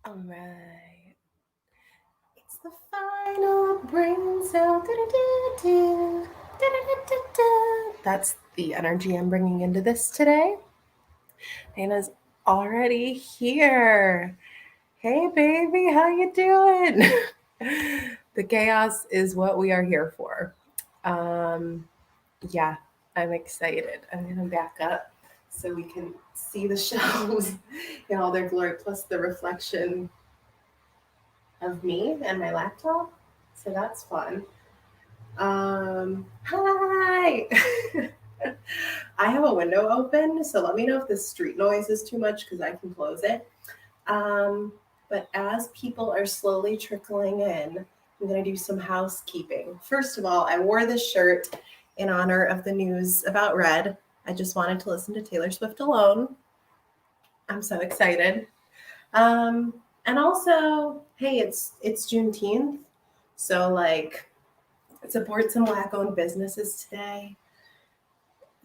All right. It's the final brain cell. Do-do-do-do. Do-do-do-do-do. That's the energy I'm bringing into this today. Dana's already here. Hey, baby, how you doing? The chaos is what we are here for. Um, yeah, I'm excited. I'm gonna back up so we can see the shelves in all their glory, plus the reflection of me and my laptop. So that's fun. Hi! I have a window open, so let me know if the street noise is too much because I can close it. Um, but as people are slowly trickling in, I'm going to do some housekeeping. First of all, I wore this shirt in honor of the news about Red. I just wanted to listen to Taylor Swift alone. I'm so excited. Um, and also, hey, it's Juneteenth, so like support some Black-owned businesses today.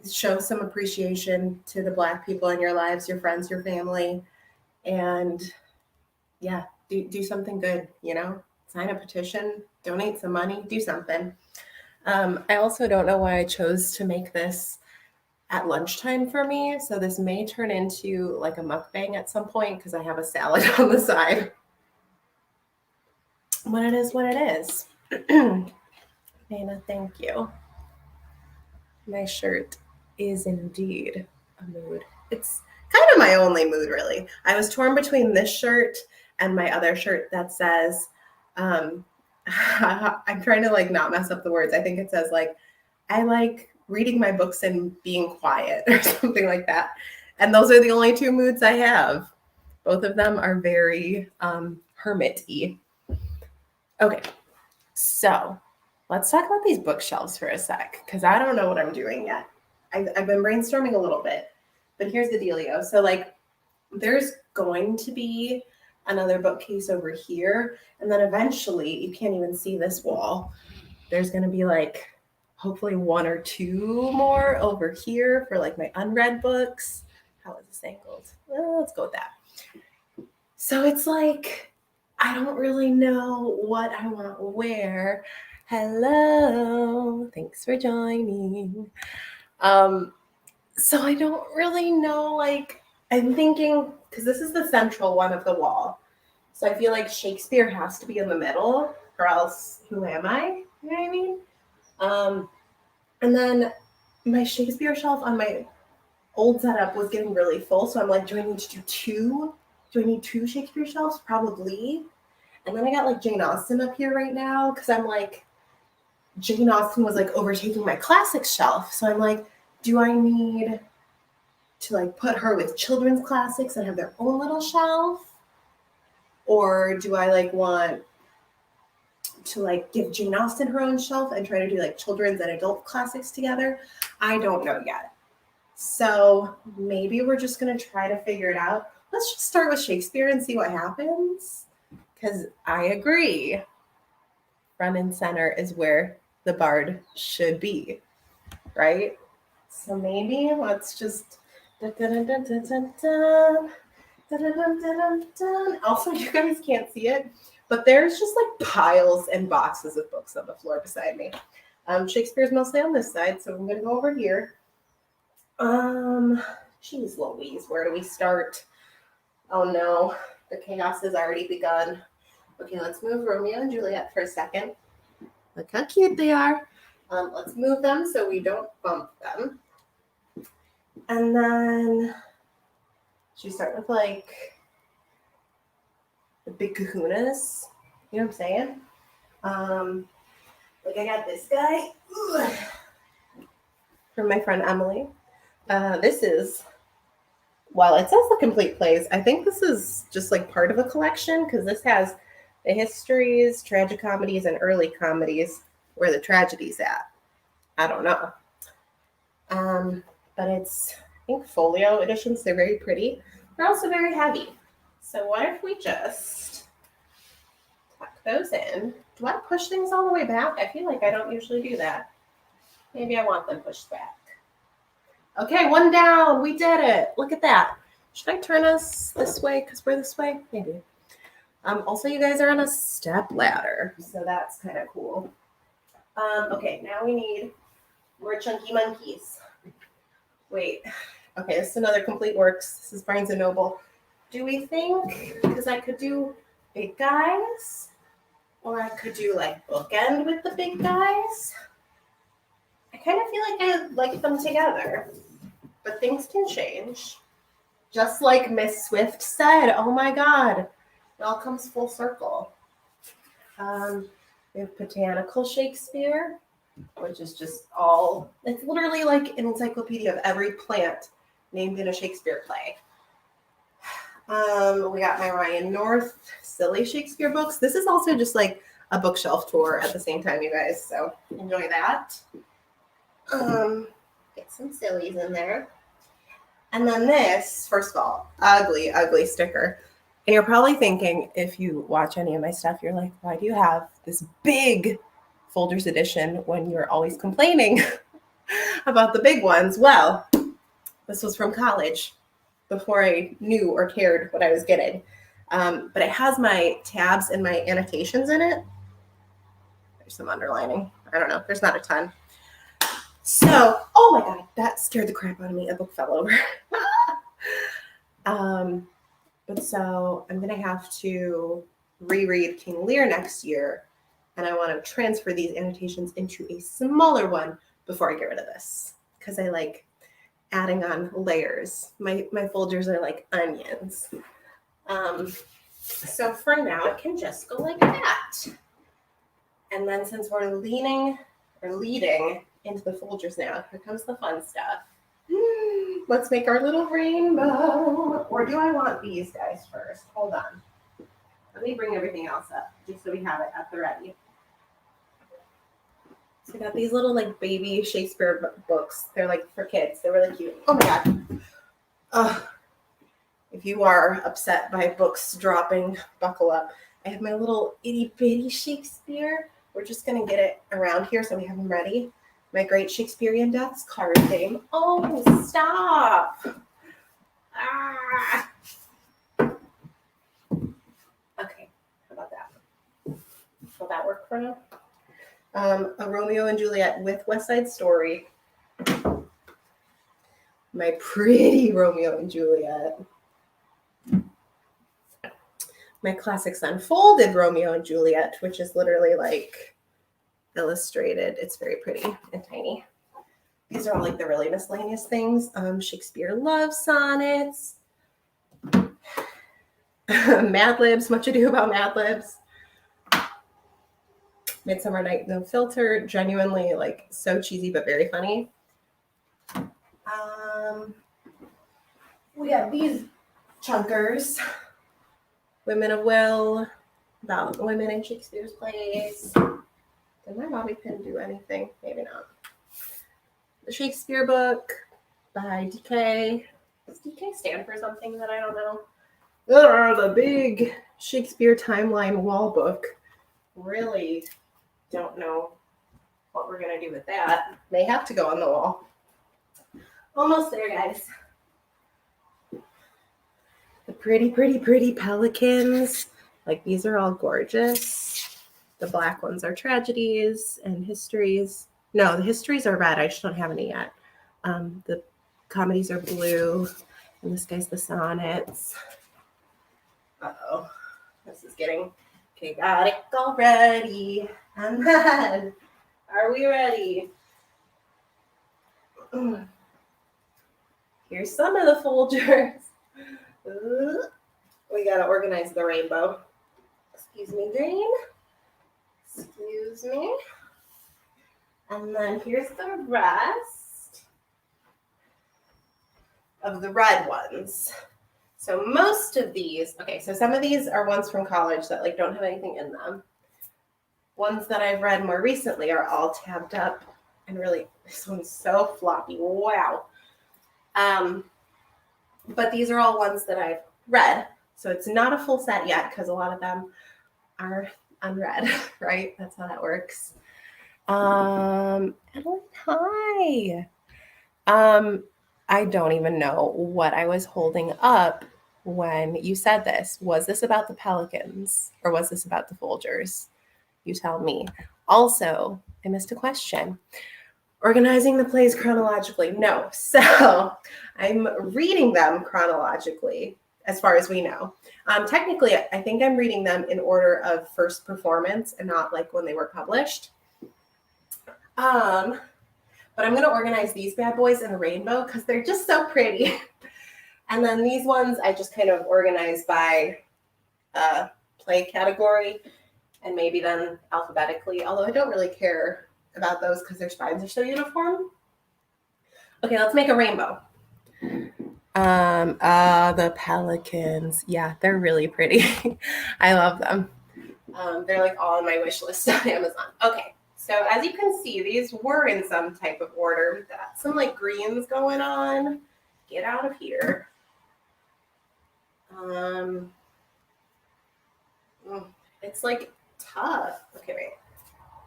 Show some appreciation to the Black people in your lives, your friends, your family, and yeah, do something good. Sign a petition, donate some money, do something. I also don't know why I chose to make this at lunchtime for me, so this may turn into like a mukbang at some point because I have a salad on the side. But it is what it is. Nana, thank you. My shirt is indeed a mood. It's kind of my only mood, really. I was torn between this shirt and my other shirt that says, um, I'm trying to like not mess up the words. I think it says like, I like reading my books and being quiet or something like that. And those are the only two moods I have. Both of them are very hermit-y. Okay, so let's talk about these bookshelves for a sec, because I don't know what I'm doing yet. I've been brainstorming a little bit, but here's the dealio. So, like, there's going to be another bookcase over here, and then eventually, you can't even see this wall. There's going to be like hopefully one or two more over here for like my unread books. How is this angled? Let's go with that. So it's like I don't really know what I want to wear. Hello, thanks for joining. Um, so I don't really know. Like I'm thinking because this is the central one of the wall, so I feel like Shakespeare has to be in the middle, or else who am I? You know what I mean? And then my Shakespeare shelf on my old setup was getting really full, so I'm like, do I need to do two? Do I need two Shakespeare shelves? Probably. And then I got like Jane Austen up here right now because I'm like, Jane Austen was like overtaking my classics shelf. So I'm like, do I need to like put her with children's classics and have their own little shelf? Or do I like want to like give Jane Austen her own shelf and try to do like children's and adult classics together? I don't know yet. So maybe we're just going to try to figure it out. Let's just start with Shakespeare and see what happens. Because I agree. Front and center is where the bard should be, right? So maybe let's just. Also, you guys can't see it, but there's just like piles and boxes of books on the floor beside me. Shakespeare's mostly on this side, so I'm gonna go over here. Jeez Louise, where do we start? Oh no, the chaos has already begun. Okay, let's move Romeo and Juliet for a second. Look how cute they are. Let's move them so we don't bump them. And then should we start with like the big kahunas? You know what I'm saying? Like I got this guy from my friend Emily. This is, well, it says the complete plays. I think this is just like part of a collection because this has the histories, tragicomedies, and early comedies where the tragedy's at. I don't know. But it's, I think, folio editions. They're very pretty. They're also very heavy. So what if we just tuck those in? Do I push things all the way back? I feel like I don't usually do that. Maybe I want them pushed back. Okay, one down. We did it. Look at that. Should I turn us this way because we're this way? Maybe. Also, you guys are on a step ladder, so that's kind of cool. Okay, now we need more chunky monkeys. Wait, okay, this is another Complete Works. This is Barnes & Noble. Do we think, because I could do big guys, or I could do like bookend with the big guys? I kind of feel like I like them together, but things can change. Just like Miss Swift said, oh my God, it all comes full circle. We have Botanical Shakespeare, which is just all, it's literally like an encyclopedia of every plant named in a Shakespeare play. We got my Ryan North silly Shakespeare books. This is also just like a bookshelf tour at the same time, you guys, so enjoy that. Get some sillies in there. And then this, first of all, ugly, ugly sticker. And you're probably thinking, if you watch any of my stuff, you're like, why do you have this big Folders edition when you're always complaining about the big ones? Well, this was from college before I knew or cared what I was getting. But it has my tabs and my annotations in it. There's some underlining. I don't know. There's not a ton. So, oh my God, that scared the crap out of me. A book fell over. But so I'm going to have to reread King Lear next year. And I want to transfer these annotations into a smaller one before I get rid of this. Because I like adding on layers. My folders are like onions. So for now, it can just go like that. And then since we're leading into the folders now, here comes the fun stuff. Let's make our little rainbow. Or do I want these guys first? Hold on. Let me bring everything else up just so we have it at the ready. So I got these little like baby Shakespeare books. They're like for kids. They're really cute. Oh my God. If you are upset by books dropping, buckle up. I have my little itty bitty Shakespeare. We're just going to get it around here so we have them ready. My Great Shakespearean Deaths card game. Oh, stop. Ah. Okay, how about that? Will that work for now? A Romeo and Juliet with West Side Story. My pretty Romeo and Juliet. My Classics Unfolded Romeo and Juliet, which is literally like illustrated. It's very pretty and tiny. These are all like the really miscellaneous things. Shakespeare love sonnets. Mad Libs, Much Ado About Mad Libs. Midsummer Night No Filter, genuinely like so cheesy but very funny. We have these chunkers. Women of Will, about women in Shakespeare's plays. Did my bobby pin do anything? Maybe not. The Shakespeare book by DK. Does DK stand for something that I don't know? The big Shakespeare timeline wall book. Really don't know what we're going to do with that. May have to go on the wall. Almost there, guys. The pretty, pretty, pretty pelicans. Like, these are all gorgeous. The black ones are tragedies and histories. No, the histories are red. I just don't have any yet. The comedies are blue. And this guy's the sonnets. Uh-oh. This is getting... Okay, got it all ready. And then, are we ready? Here's some of the folders. We gotta organize the rainbow. Excuse me, green. Excuse me. And then here's the rest of the red ones. So most of these, okay, so some of these are ones from college that like don't have anything in them. Ones that I've read more recently are all tabbed up and really, this one's so floppy. Wow. But these are all ones that I've read. So it's not a full set yet because a lot of them are unread, right? That's how that works. Adeline, hi. I don't even know what I was holding up when you said this. Was this about the Pelicans or was this about the Folgers? You tell me. Also, I missed a question. Organizing the plays chronologically. No. So I'm reading them chronologically, as far as we know. Technically, I think I'm reading them in order of first performance and not like when they were published. But I'm going to organize these bad boys in a rainbow because they're just so pretty. And then these ones I just kind of organize by play category and maybe then alphabetically, although I don't really care about those because their spines are so uniform. Okay, let's make a rainbow. The Pelicans. Yeah, they're really pretty. I love them. They're like all on my wish list on Amazon. Okay, so as you can see, these were in some type of order. We've got some like greens going on. Get out of here. It's like tough. Okay, wait.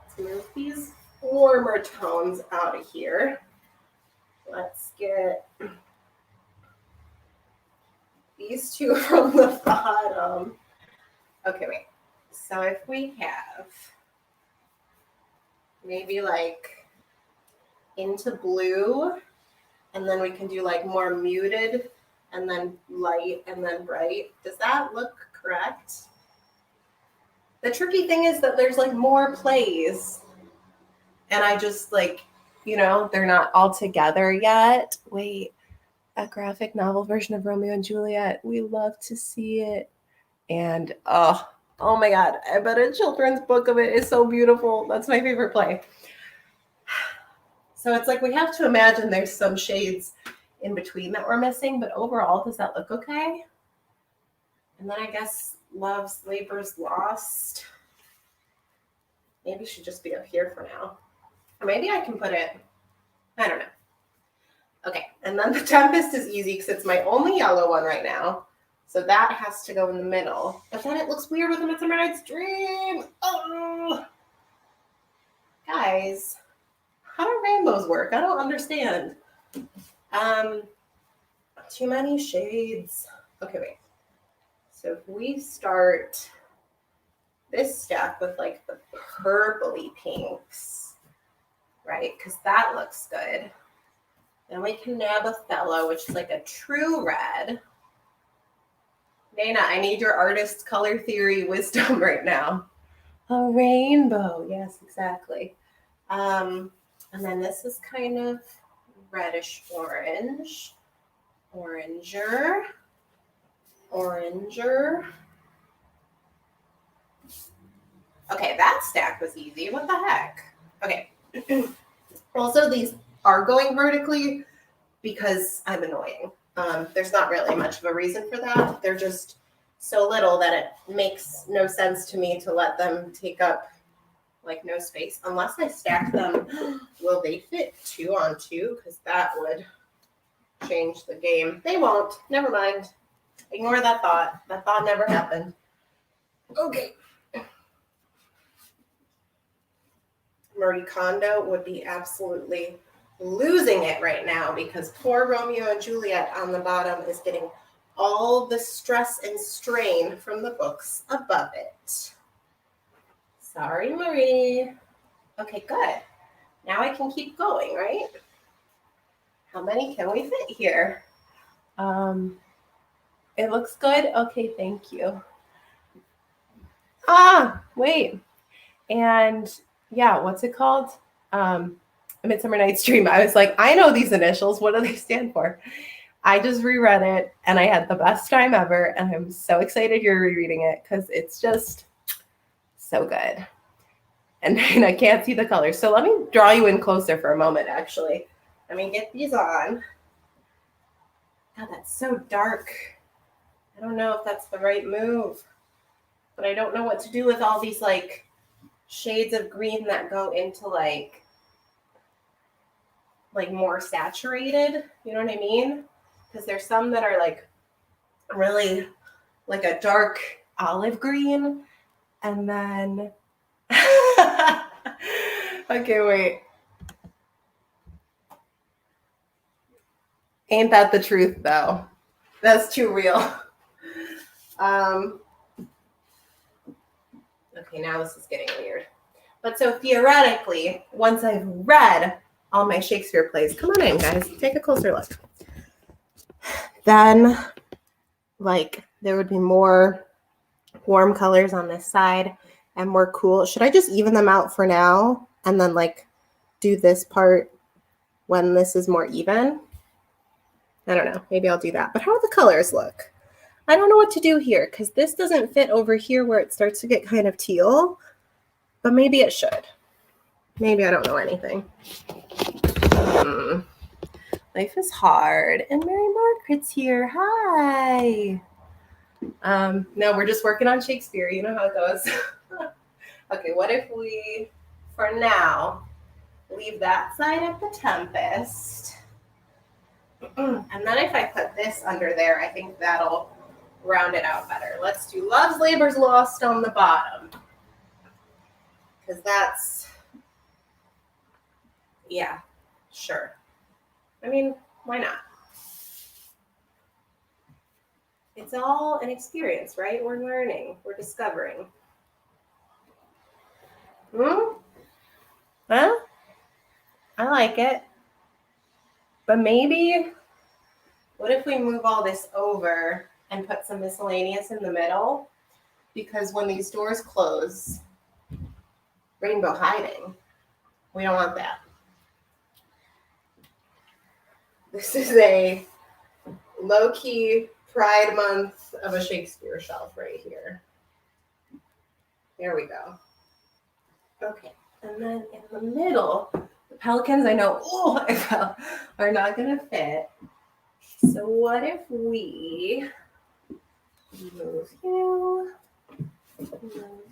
Let's move these warmer tones out of here. Let's get these two from the bottom. Okay, wait. So if we have maybe like into blue, and then we can do like more muted, and then light, and then bright. Does that look correct? The tricky thing is that there's like more plays, and I just like, they're not all together yet. Wait, a graphic novel version of Romeo and Juliet. We love to see it. And oh my God, I bet a children's book of it is so beautiful. That's my favorite play. So it's like we have to imagine there's some shades in between that we're missing, but overall, does that look okay? And then I guess Love's Labor's Lost. Maybe it should just be up here for now. Or maybe I can put it, I don't know. Okay, and then the Tempest is easy because it's my only yellow one right now. So that has to go in the middle. But then it looks weird with a Midsummer Night's Dream. Oh, guys, how do rainbows work? I don't understand. Too many shades. Okay, wait. So if we start this stack with like the purpley pinks, right? Because that looks good. Then we can nab Othello, which is like a true red. Dana, I need your artist color theory wisdom right now. A rainbow. Yes, exactly. And then this is kind of reddish orange. Oranger. Okay, that stack was easy. What the heck? Okay. Also, these are going vertically because I'm annoying. There's not really much of a reason for that. They're just so little that it makes no sense to me to let them take up like no space unless I stack them. Will they fit 2 on 2? Because that would change the game. They won't. Never mind. Ignore that thought. That thought never happened. Okay. Marie Kondo would be absolutely losing it right now because poor Romeo and Juliet on the bottom is getting all the stress and strain from the books above it. Sorry, Marie. Okay, good. Now I can keep going, right? How many can we fit here? It looks good. Okay, thank you. Wait. And yeah, what's it called? A Midsummer Night's Dream. I was like, I know these initials. What do they stand for? I just reread it and I had the best time ever. And I'm so excited you're rereading it because it's just so good. And I can't see the colors. So let me draw you in closer for a moment, actually. Let me get these on. God, that's so dark. I don't know if that's the right move. But I don't know what to do with all these like shades of green that go into like more saturated. You know what I mean? Because there's some that are like really like a dark olive green. And then okay, wait. Ain't that the truth though? That's too real. Okay, now this is getting weird. But so theoretically, once I've read all my Shakespeare plays, come on in, guys, take a closer look. Then, like, there would be more warm colors on this side and more cool. Should I just even them out for now and then, like, do this part when this is more even? I don't know. Maybe I'll do that. But how do the colors look? I don't know what to do here because this doesn't fit over here where it starts to get kind of teal, but maybe it should. Maybe I don't know anything. Life is hard. And Mary Margaret's here. Hi. No, we're just working on Shakespeare. You know how it goes. Okay, what if we, for now, leave that side of the Tempest. And then if I put this under there, I think that'll round it out better. Let's do Love's Labor's Lost on the bottom. Because that's, yeah, sure. I mean, why not? It's all an experience, right? We're learning. We're discovering. Huh? I like it. But maybe, what if we move all this over and put some miscellaneous in the middle? Because when these doors close, rainbow hiding. We don't want that. This is a low-key Pride Month of a Shakespeare shelf right here. There we go. Okay, and then in the middle, the pelicans, I know, I fell, are not going to fit. So what if we move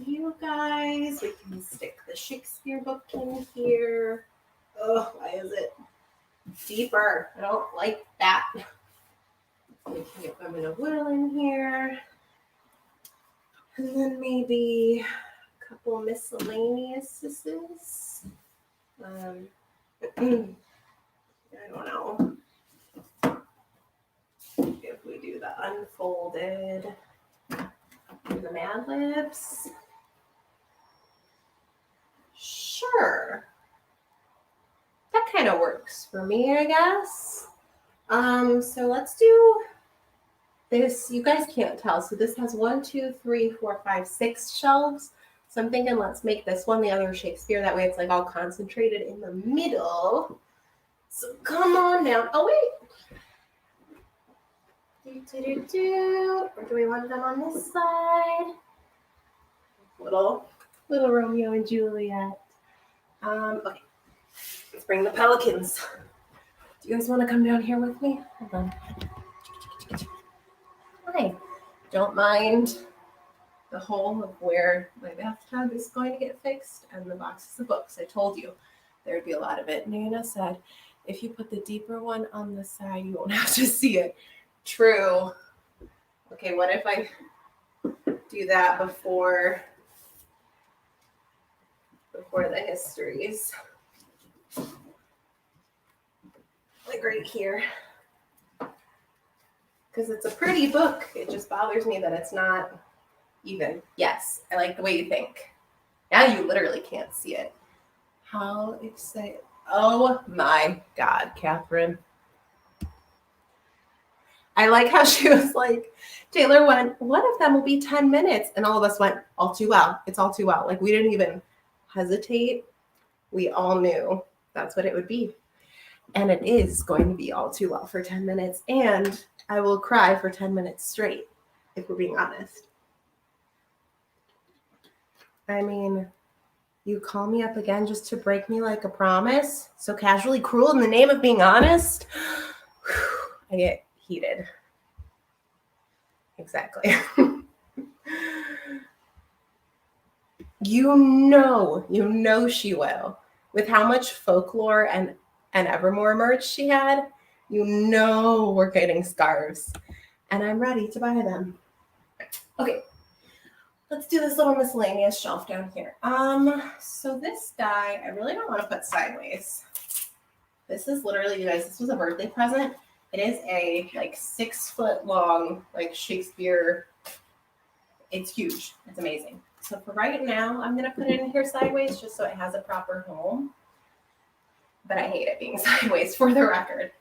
you guys? We can stick the Shakespeare book in here. Oh, why is it deeper? I don't like that. We can get Women of Will in here. And then maybe a couple miscellaneouses. I don't know. If we do the unfolded, do the Mad Libs. Sure. That kind of works for me, I guess. So let's do this. You guys can't tell. So this has 1, 2, 3, 4, 5, 6 shelves. So I'm thinking let's make this one the other Shakespeare. That way it's like all concentrated in the middle. So come on down. Oh, wait. Or do we want them on this side? Little Romeo and Juliet. Okay. Let's bring the pelicans. Do you guys want to come down here with me? Hold on. Hi. Don't mind the hole of where my bathtub is going to get fixed and the boxes of books. I told you there would be a lot of it. Nana said, if you put the deeper one on the side, you won't have to see it. True. Okay, what if I do that before the histories? Like right here. Because it's a pretty book. It just bothers me that it's not even. Yes, I like the way you think. Now you literally can't see it. How excited. Oh my God, Catherine. I like how she was like, Taylor went, one of them will be 10 minutes. And all of us went, all too well. It's all too well. Like we didn't even hesitate. We all knew that's what it would be. And it is going to be all too well for 10 minutes. And I will cry for 10 minutes straight, if we're being honest. I mean, you call me up again just to break me like a promise? So casually cruel in the name of being honest? I get heated. Exactly. You know she will. With how much folklore and Evermore merch she had, you know we're getting scarves. And I'm ready to buy them. Okay. Let's do this little miscellaneous shelf down here. So this guy, I really don't want to put sideways. This is literally, you guys, this was a birthday present. It is a like 6 foot long, like Shakespeare it's huge. It's amazing. So for right now, I'm going to put it in here sideways just so it has a proper home. But I hate it being sideways, for the record.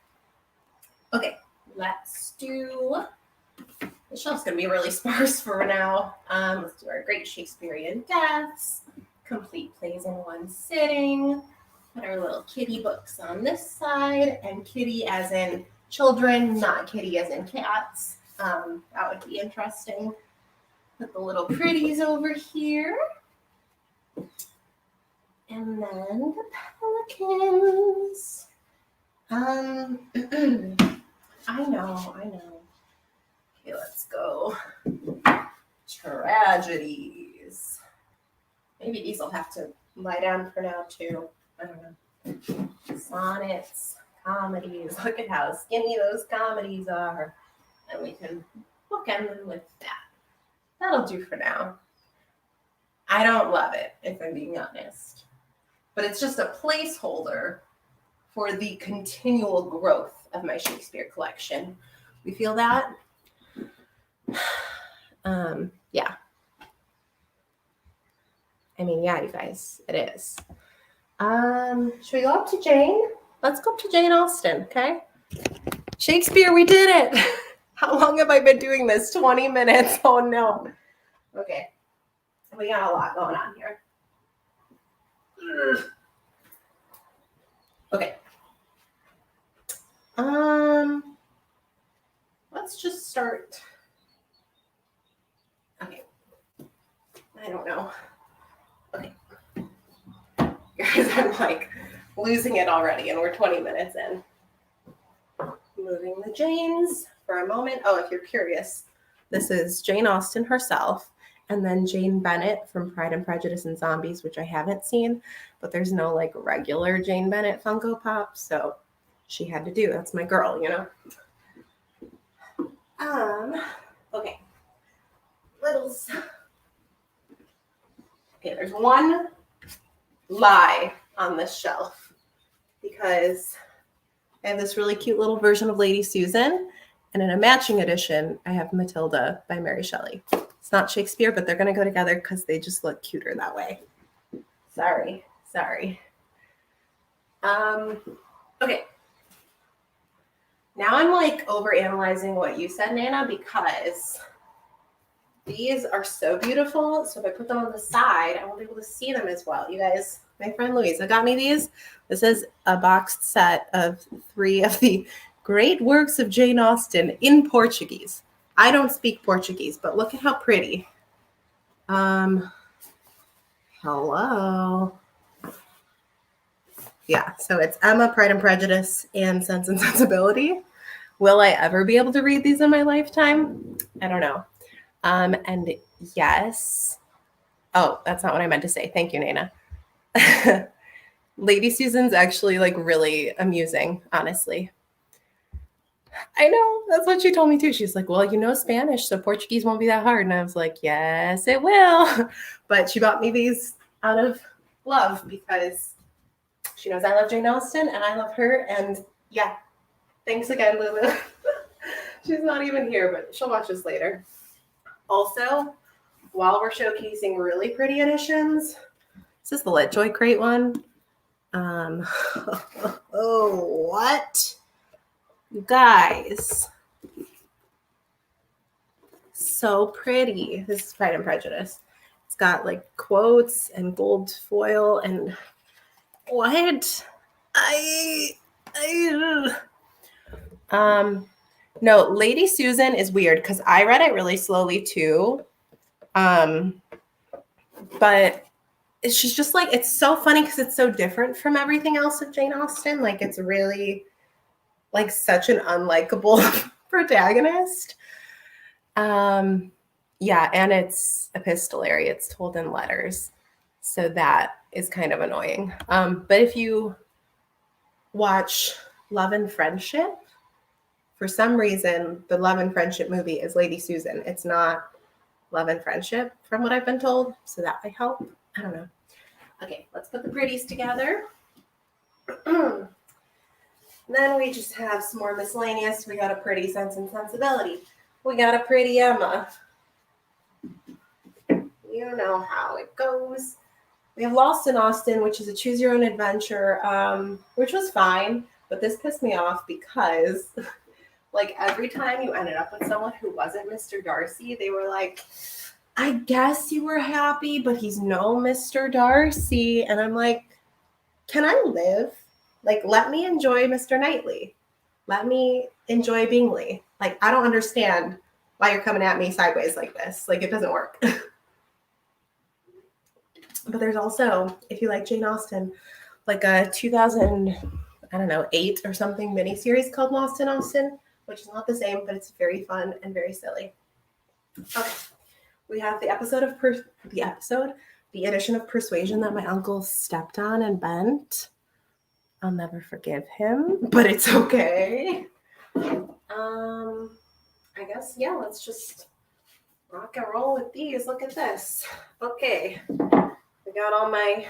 Okay, let's do, the shelf's going to be really sparse for now. Let's do our great Shakespearean deaths, complete plays in one sitting, put our little kitty books on this side, and kitty as in children, not kitty as in cats. That would be interesting. Put the little pretties over here. And then the pelicans. I know. Okay, let's go. Tragedies. Maybe these will have to lie down for now too. I don't know. Sonnets, comedies. Look at how skinny those comedies are. And we can bookend them with that. That'll do for now. I don't love it, if I'm being honest. But it's just a placeholder for the continual growth of my Shakespeare collection. We feel that? Yeah. I mean, yeah, you guys, it is. Should we go up to Jane? Let's go up to Jane Austen, okay? Shakespeare, we did it. How long have I been doing this? 20 minutes. Oh, no. Okay. We got a lot going on here. Okay. Let's just start. Okay. I don't know. Okay. Guys, I'm like losing it already, and we're 20 minutes in. Moving the Janes for a moment. Oh, if you're curious, this is Jane Austen herself, and then Jane Bennet from Pride and Prejudice and Zombies, which I haven't seen, but there's no like regular Jane Bennet Funko Pop, so she had to do. That's my girl, you know. Okay. Littles. Okay, there's one lie on this shelf because I have this really cute little version of Lady Susan, and in a matching edition, I have Matilda by Mary Shelley. It's not Shakespeare, but they're going to go together because they just look cuter that way. Sorry. Okay. Now I'm like overanalyzing what you said, Nana, because these are so beautiful. So if I put them on the side, I won't be able to see them as well. You guys, my friend Louisa got me these. This is a boxed set of 3 of the great works of Jane Austen in Portuguese. I don't speak Portuguese, but look at how pretty. Hello. Yeah, so it's Emma, Pride and Prejudice, and Sense and Sensibility. Will I ever be able to read these in my lifetime? I don't know. And yes. Oh, that's not what I meant to say. Thank you, Nana. Lady Susan's actually like really amusing, honestly. I know. That's what she told me too. She's like, well, you know Spanish, so Portuguese won't be that hard. And I was like, yes, it will. But she bought me these out of love because she knows I love Jane Austen and I love her. And yeah, thanks again, Lulu. She's not even here, but she'll watch this later. Also, while we're showcasing really pretty editions, this is the LitJoy Crate one. Oh, what? You guys. So pretty. This is Pride and Prejudice. It's got like quotes and gold foil and what? No, Lady Susan is weird because I read it really slowly too. But she's just like, it's so funny because it's so different from everything else of Jane Austen. Like it's really like such an unlikable protagonist. Yeah, and it's epistolary. It's told in letters. So that is kind of annoying. But if you watch Love and Friendship, for some reason, the Love and Friendship movie is Lady Susan. It's not Love and Friendship, from what I've been told. So that might help. I don't know. Okay, let's put the pretties together. Then we just have some more miscellaneous. We got a pretty Sense and Sensibility. We got a pretty Emma. You know how it goes. We have Lost in Austin, which is a choose your own adventure, which was fine, but this pissed me off because like every time you ended up with someone who wasn't Mr. Darcy, they were like, I guess you were happy, but he's no Mr. Darcy. And I'm like, can I live? Like, let me enjoy Mr. Knightley. Let me enjoy Bingley. Like, I don't understand why you're coming at me sideways like this. Like, it doesn't work. But there's also, if you like Jane Austen, like a 2008 or something miniseries called Lost in Austin, which is not the same, but it's very fun and very silly. Okay, we have the edition of Persuasion that my uncle stepped on and bent. I'll never forgive him, but it's okay. I guess, yeah, let's just rock and roll with these. Look at this. Okay, we got all my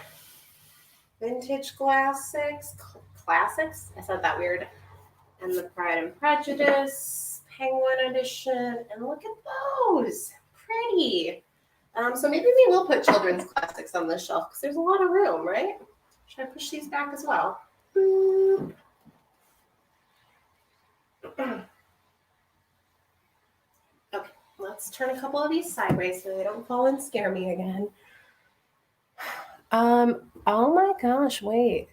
vintage classics. I said that weird. And the Pride and Prejudice Penguin edition. And look at those. Pretty. So maybe we will put children's classics on this shelf because there's a lot of room, right? Should I push these back as well? Boop. Okay, let's turn a couple of these sideways so they don't fall and scare me again. Oh my gosh, wait.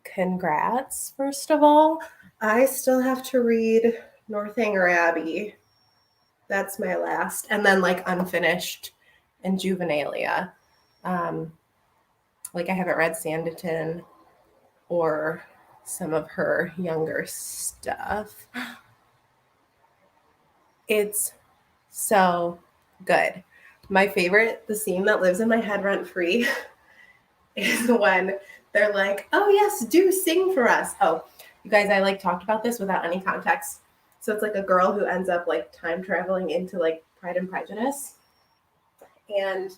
Congrats, first of all. I still have to read Northanger Abbey. That's my last. And then like unfinished and Juvenilia. Like I haven't read Sanditon or some of her younger stuff. It's so good. My favorite, the scene that lives in my head rent free, is when they're like, oh yes, do sing for us. Oh, you guys, I like talked about this without any context. So it's like a girl who ends up like time traveling into like Pride and Prejudice. And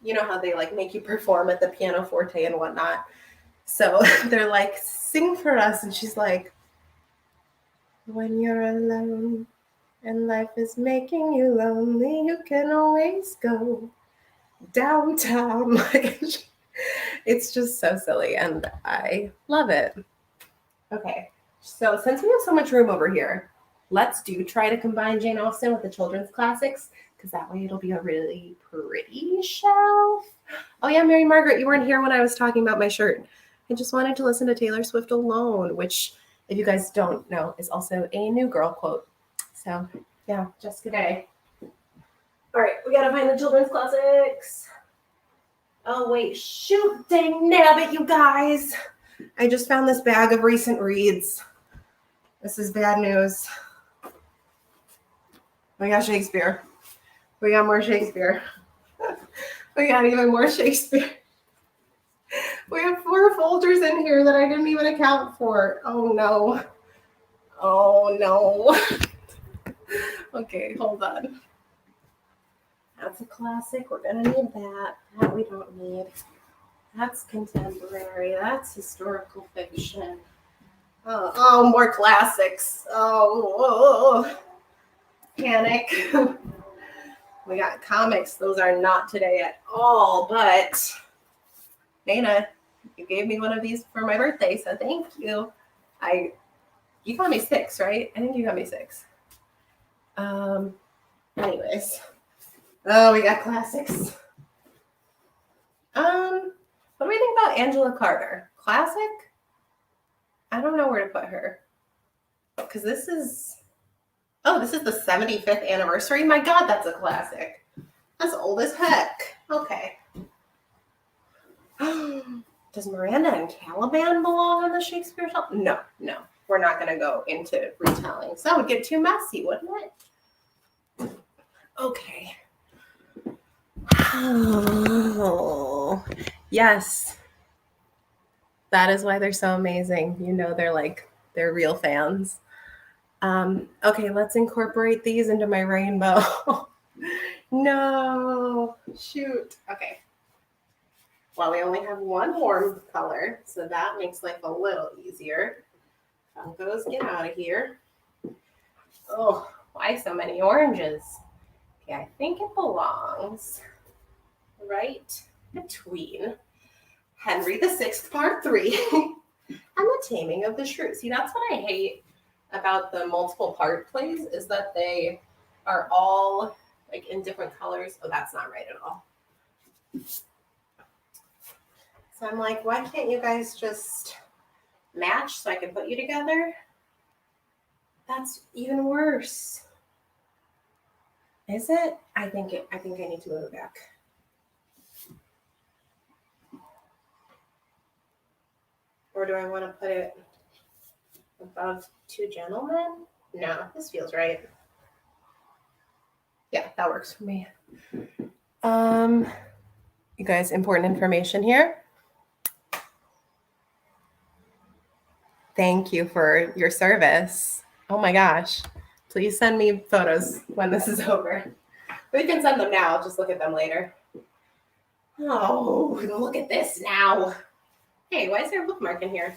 you know how they like make you perform at the pianoforte and whatnot. So they're like, sing for us. And she's like, when you're alone and life is making you lonely, you can always go downtown. Like, it's just so silly and I love it. Okay, so since we have so much room over here, let's try to combine Jane Austen with the children's classics because that way it'll be a really pretty shelf. Oh yeah, Mary Margaret, you weren't here when I was talking about my shirt. I just wanted to listen to Taylor Swift alone, which, if you guys don't know, is also a New Girl quote. So yeah, Jessica Day. All right, we gotta find the children's classics. Oh wait, shoot, dang nabbit, you guys. I just found this bag of recent reads. This is bad news. We got Shakespeare. We got more Shakespeare. We got even more Shakespeare. We have 4 folders in here that I didn't even account for. Oh no. Oh no. Okay, hold on. That's a classic. We're gonna need that. That we don't need. That's contemporary. That's historical fiction. Oh, more classics. Oh, panic. We got comics. Those are not today at all, but Dana, you gave me one of these for my birthday, so thank you. You got me 6, right? I think you got me 6. Anyways. Oh, we got classics. What do we think about Angela Carter? Classic? I don't know where to put her. Because this is the 75th anniversary. My God, that's a classic. That's old as heck. Okay. Does Miranda and Caliban belong on the Shakespeare shelf? No. We're not going to go into retellings. That would get too messy, wouldn't it? Okay. Oh, yes. That is why they're so amazing. You know, they're real fans. Okay, let's incorporate these into my rainbow. No, shoot. Okay. Well, we only have one warm color, so that makes life a little easier. Funkos, get out of here. Oh, why so many oranges? Okay, I think it belongs right between Henry VI, Part 3 and The Taming of the Shrew. See, that's what I hate about the multiple part plays, is that they are all like in different colors. Oh, that's not right at all. So I'm like, why can't you guys just match so I can put you together? That's even worse. Is it? I think I need to move it back. Or do I want to put it above Two Gentlemen? No, this feels right. Yeah, that works for me. You guys, important information here. Thank you for your service. Oh my gosh. Please send me photos when this is over. We can send them now. I'll just look at them later. Oh, look at this now. Hey, why is there a bookmark in here?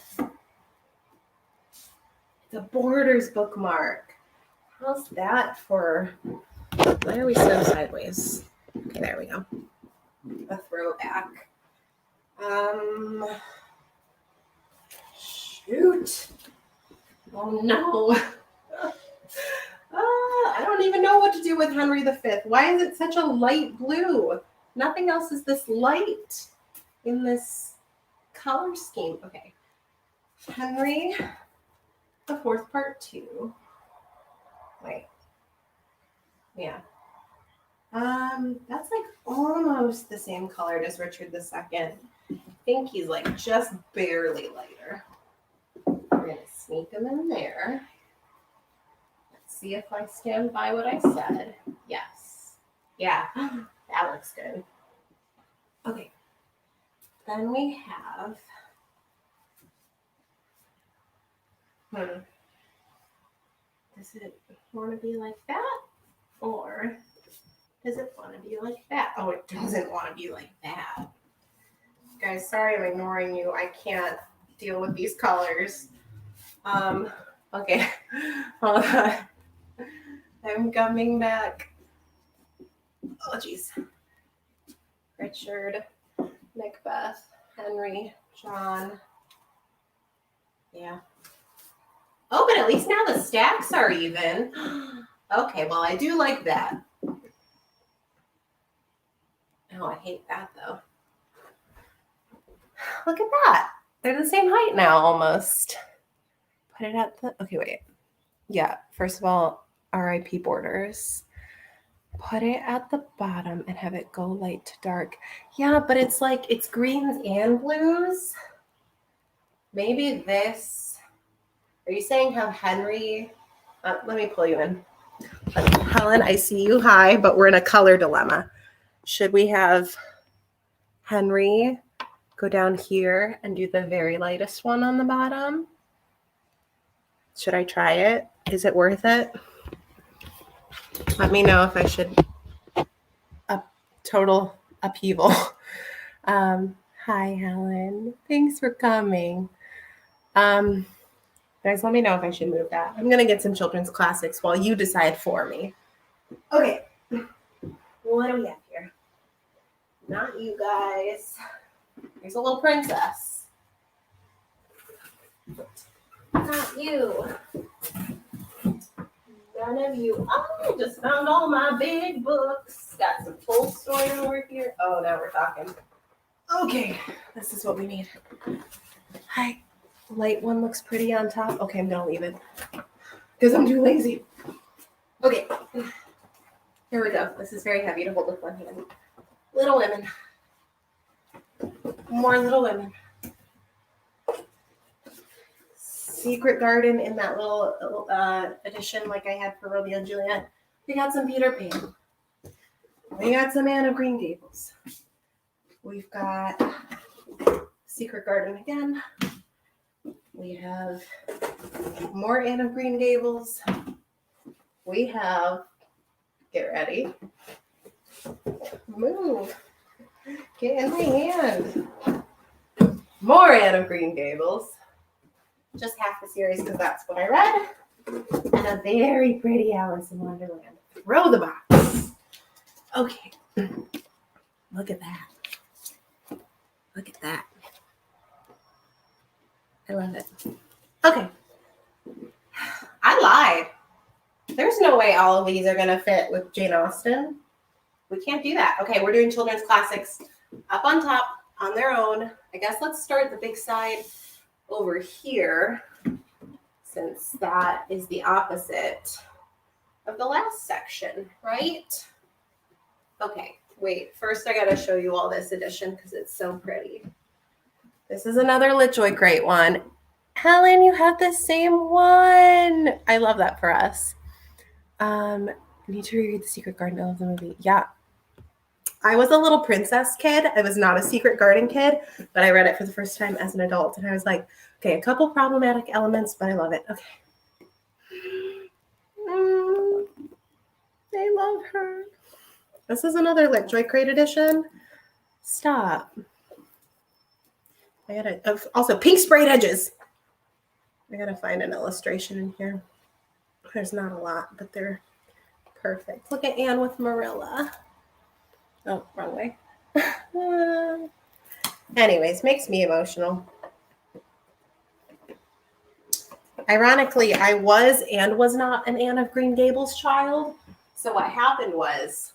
It's a Borders bookmark. How's that for... Why are we so sideways? Okay, there we go. A throwback. Shoot. Oh no. I don't even know what to do with Henry V. Why is it such a light blue? Nothing else is this light in this color scheme. Okay. Henry IV, Part 2. Wait. Yeah. That's like almost the same color as Richard II. I think he's like just barely lighter. We're gonna sneak him in there. Let's see if I stand by what I said. Yes. Yeah, that looks good. Okay. Then we have does it want to be like that? Or does it want to be like that? Oh, it doesn't want to be like that. Guys, sorry I'm ignoring you. I can't deal with these colors. Okay. Hold on. I'm coming back. Oh, geez. Richard, Macbeth, Henry, John. Yeah. Oh, but at least now the stacks are even. Okay, well, I do like that. Oh, I hate that, though. Look at that. They're the same height now, almost. Put it at the... Okay, wait. Yeah, first of all, RIP Borders. Put it at the bottom and have it go light to dark. Yeah, but it's like, it's greens and blues. Maybe this... Are you saying how Henry... let me pull you in. Helen, I see you. Hi, but we're in a color dilemma. Should we have Henry go down here and do the very lightest one on the bottom? Should I try it? Is it worth it? Let me know if I should. Total upheaval. Hi, Helen. Thanks for coming. Guys, let me know if I should move that. I'm going to get some children's classics while you decide for me. Okay. What do we have here? Not you guys. There's a little princess. Not you. None of you. Oh, I just found all my big books. Got some Tolstoy over here. Oh, now we're talking. Okay, this is what we need. Hi. Light one looks pretty on top. Okay, I'm going to leave it because I'm too lazy. Okay. Here we go. This is very heavy to hold with one hand. Little Women. More Little Women. Secret Garden in that little edition like I had for Romeo and Juliet. We got some Peter Pan. We got some Anne of Green Gables. We've got Secret Garden again. We have more Anne of Green Gables. We have, get ready, move, get in my hand. More Anne of Green Gables. Just half the series because that's what I read. And a very pretty Alice in Wonderland. Throw the box. Okay. Look at that. Look at that. I love it. Okay. I lied. There's no way all of these are going to fit with Jane Austen. We can't do that. Okay, we're doing children's classics up on top on their own. I guess let's start the big side over here, since that is the opposite of the last section, right? Okay, wait. First, I got to show you all this edition because it's so pretty. This is another LitJoy Crate one. Helen, you have the same one. I love that for us. Need to reread The Secret Garden of the movie. Yeah. I was a little princess kid. I was not a Secret Garden kid, but I read it for the first time as an adult. And I was like, okay, a couple problematic elements, but I love it. Okay. I love her. This is another LitJoy Crate edition. Stop. I gotta, also pink sprayed edges. I gotta find an illustration in here. There's not a lot, but they're perfect. Look at Anne with Marilla. Oh, wrong way. Anyways, makes me emotional. Ironically, I was and was not an Anne of Green Gables child. So what happened was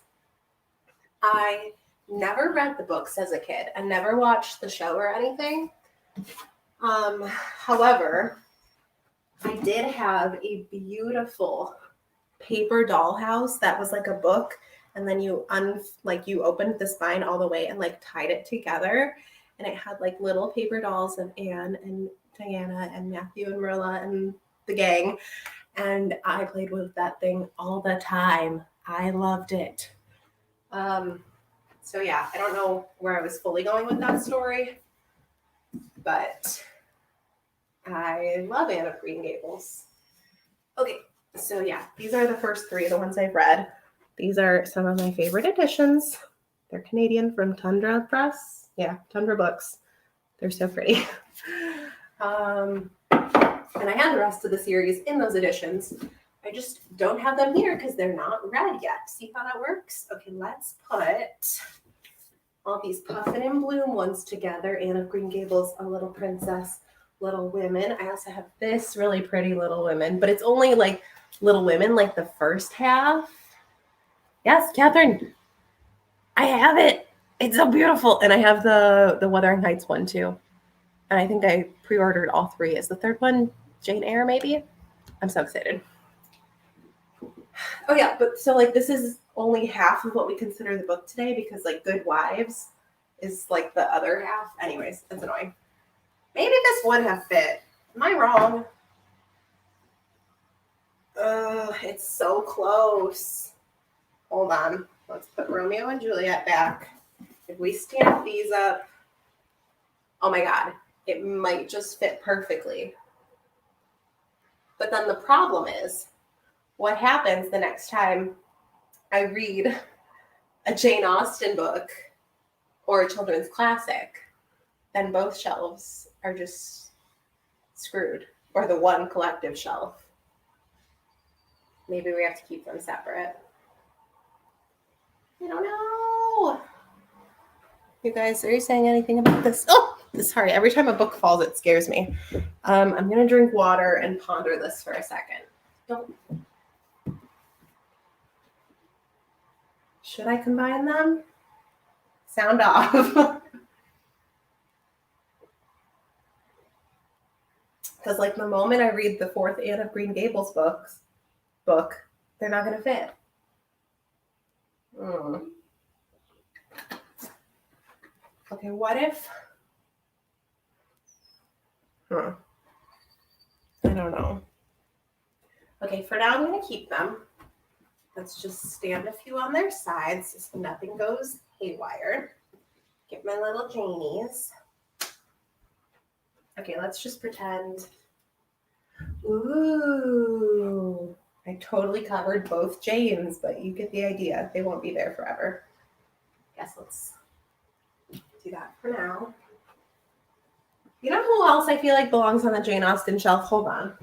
I never read the books as a kid and never watched the show or anything. However, I did have a beautiful paper dollhouse that was like a book, and then you opened the spine all the way and like tied it together, and it had like little paper dolls of Anne and Diana and Matthew and Marilla and the gang, and I played with that thing all the time. I loved it. So yeah, I don't know where I was fully going with that story, but I love Anne of Green Gables. Okay, so yeah, these are the first three, the ones I've read. These are some of my favorite editions. They're Canadian from Tundra Press. Yeah, Tundra Books. They're so pretty. And I have the rest of the series in those editions. I just don't have them here because they're not read yet. See how that works? Okay, let's put all these Puffin and Bloom ones together. Anne of Green Gables, A Little Princess, Little Women. I also have this really pretty Little Women, but it's only like Little Women, like the first half. Yes, Catherine, I have it. It's so beautiful. And I have the Wuthering Heights one too. And I think I pre-ordered all three. Is the third one Jane Eyre maybe? I'm so excited. Oh yeah, but so like this is only half of what we consider the book today, because like Good Wives is like the other half. Anyways, that's annoying. Maybe this would have fit. Am I wrong? It's so close. Hold on. Let's put Romeo and Juliet back. If we stamp these up, oh my God, it might just fit perfectly. But then the problem is, what happens the next time I read a Jane Austen book or a children's classic? Then both shelves are just screwed, or the one collective shelf. Maybe we have to keep them separate. I don't know. You guys, are you saying anything about this? Oh, sorry. Every time a book falls, it scares me. I'm going to drink water and ponder this for a second. Don't. Should I combine them? Sound off. Because like the moment I read the fourth Anne of Green Gables book, they're not going to fit. Okay, what if? I don't know. Okay, for now I'm going to keep them. Let's just stand a few on their sides so nothing goes haywire. Get my little Janies. Okay, let's just pretend. Ooh, I totally covered both Janes, but you get the idea. They won't be there forever. Guess let's do that for now. You know who else I feel like belongs on the Jane Austen shelf? Hold on.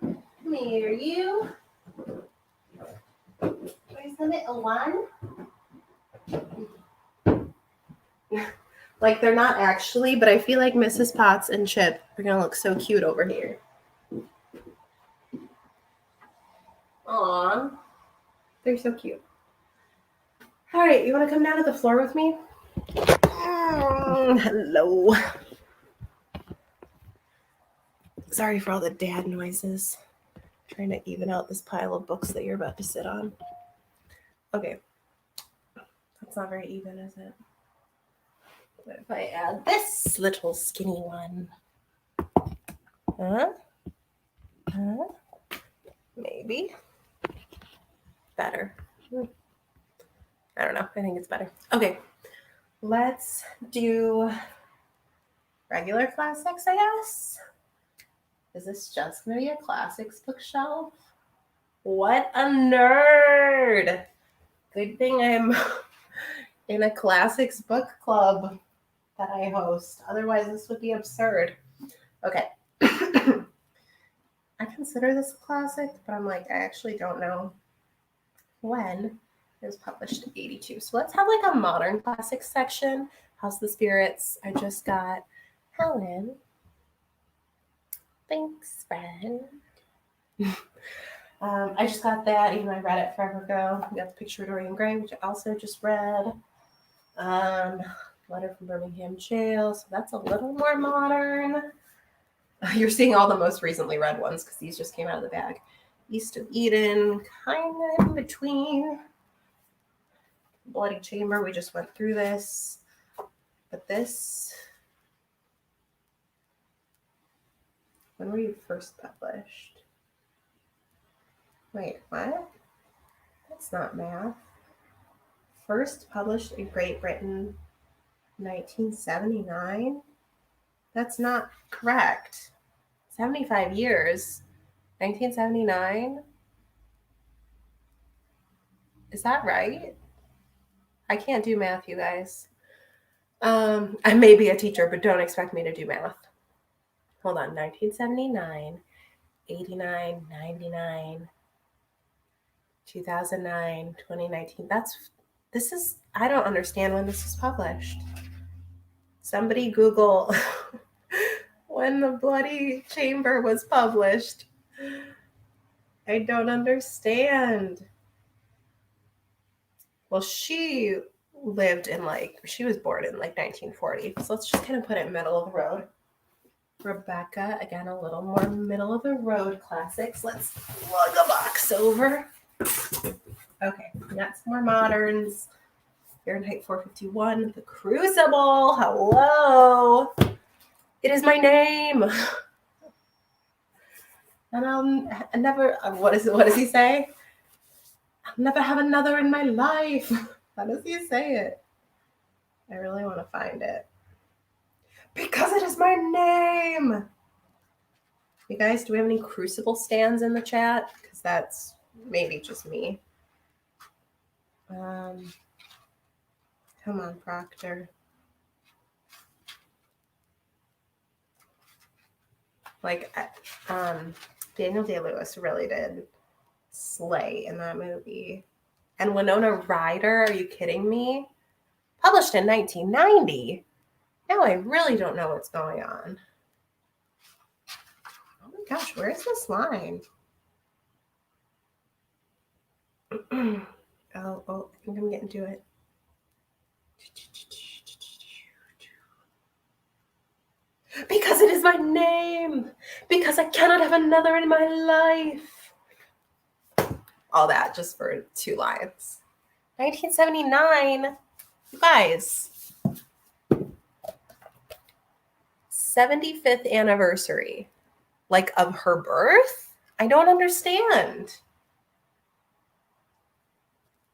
Come here, you. Where's the limit of one. Like they're not actually, but I feel like Mrs. Potts and Chip are gonna look so cute over here. Aw, they're so cute. All right, you want to come down to the floor with me? Hello. Sorry for all the dad noises. Trying to even out this pile of books that you're about to sit on. Okay. That's not very even, is it? What if I add this little skinny one? Huh? Maybe. Better. I don't know. I think it's better. Okay. Let's do regular classics, I guess. Is this just going to be a classics bookshelf? What a nerd! Good thing I'm in a classics book club that I host. Otherwise, this would be absurd. Okay. I consider this a classic, but I'm like, I actually don't know when. It was published in 82. So let's have like a modern classics section. House of the Spirits. I just got Helen. Thanks, friend. I just got that, even though I read it forever ago. We got the Picture of Dorian Gray, which I also just read. Letter from Birmingham Jail. So that's a little more modern. You're seeing all the most recently read ones because these just came out of the bag. East of Eden, kind of in between. Bloody Chamber, we just went through this. But this, when were you first published? Wait, what? That's not math. First published in Great Britain, 1979? That's not correct. 75 years. 1979? Is that right? I can't do math, you guys. I may be a teacher, but don't expect me to do math. Hold on, 1979, 89, 99, 2009, 2019. I don't understand when this was published. Somebody Google when the Bloody Chamber was published. I don't understand. Well, she lived in she was born in 1940. So let's just kind of put it middle of the road. Rebecca, again, a little more middle of the road classics. Let's lug a box over. Okay, we got some more moderns. Fahrenheit 451, The Crucible. Hello. It is my name. And I'll never, what does he say? I'll never have another in my life. How does he say it? I really want to find it. Because it is my name. You guys, do we have any Crucible stands in the chat? Because that's maybe just me. Come on, Proctor. Daniel Day-Lewis really did slay in that movie. And Winona Ryder, are you kidding me? Published in 1990. Now I really don't know what's going on. Oh my gosh, where is this line? Oh, I think I'm getting to it. Because it is my name. Because I cannot have another in my life. All that just for 2 lines. 1979. You guys. 75th anniversary. Of her birth? I don't understand.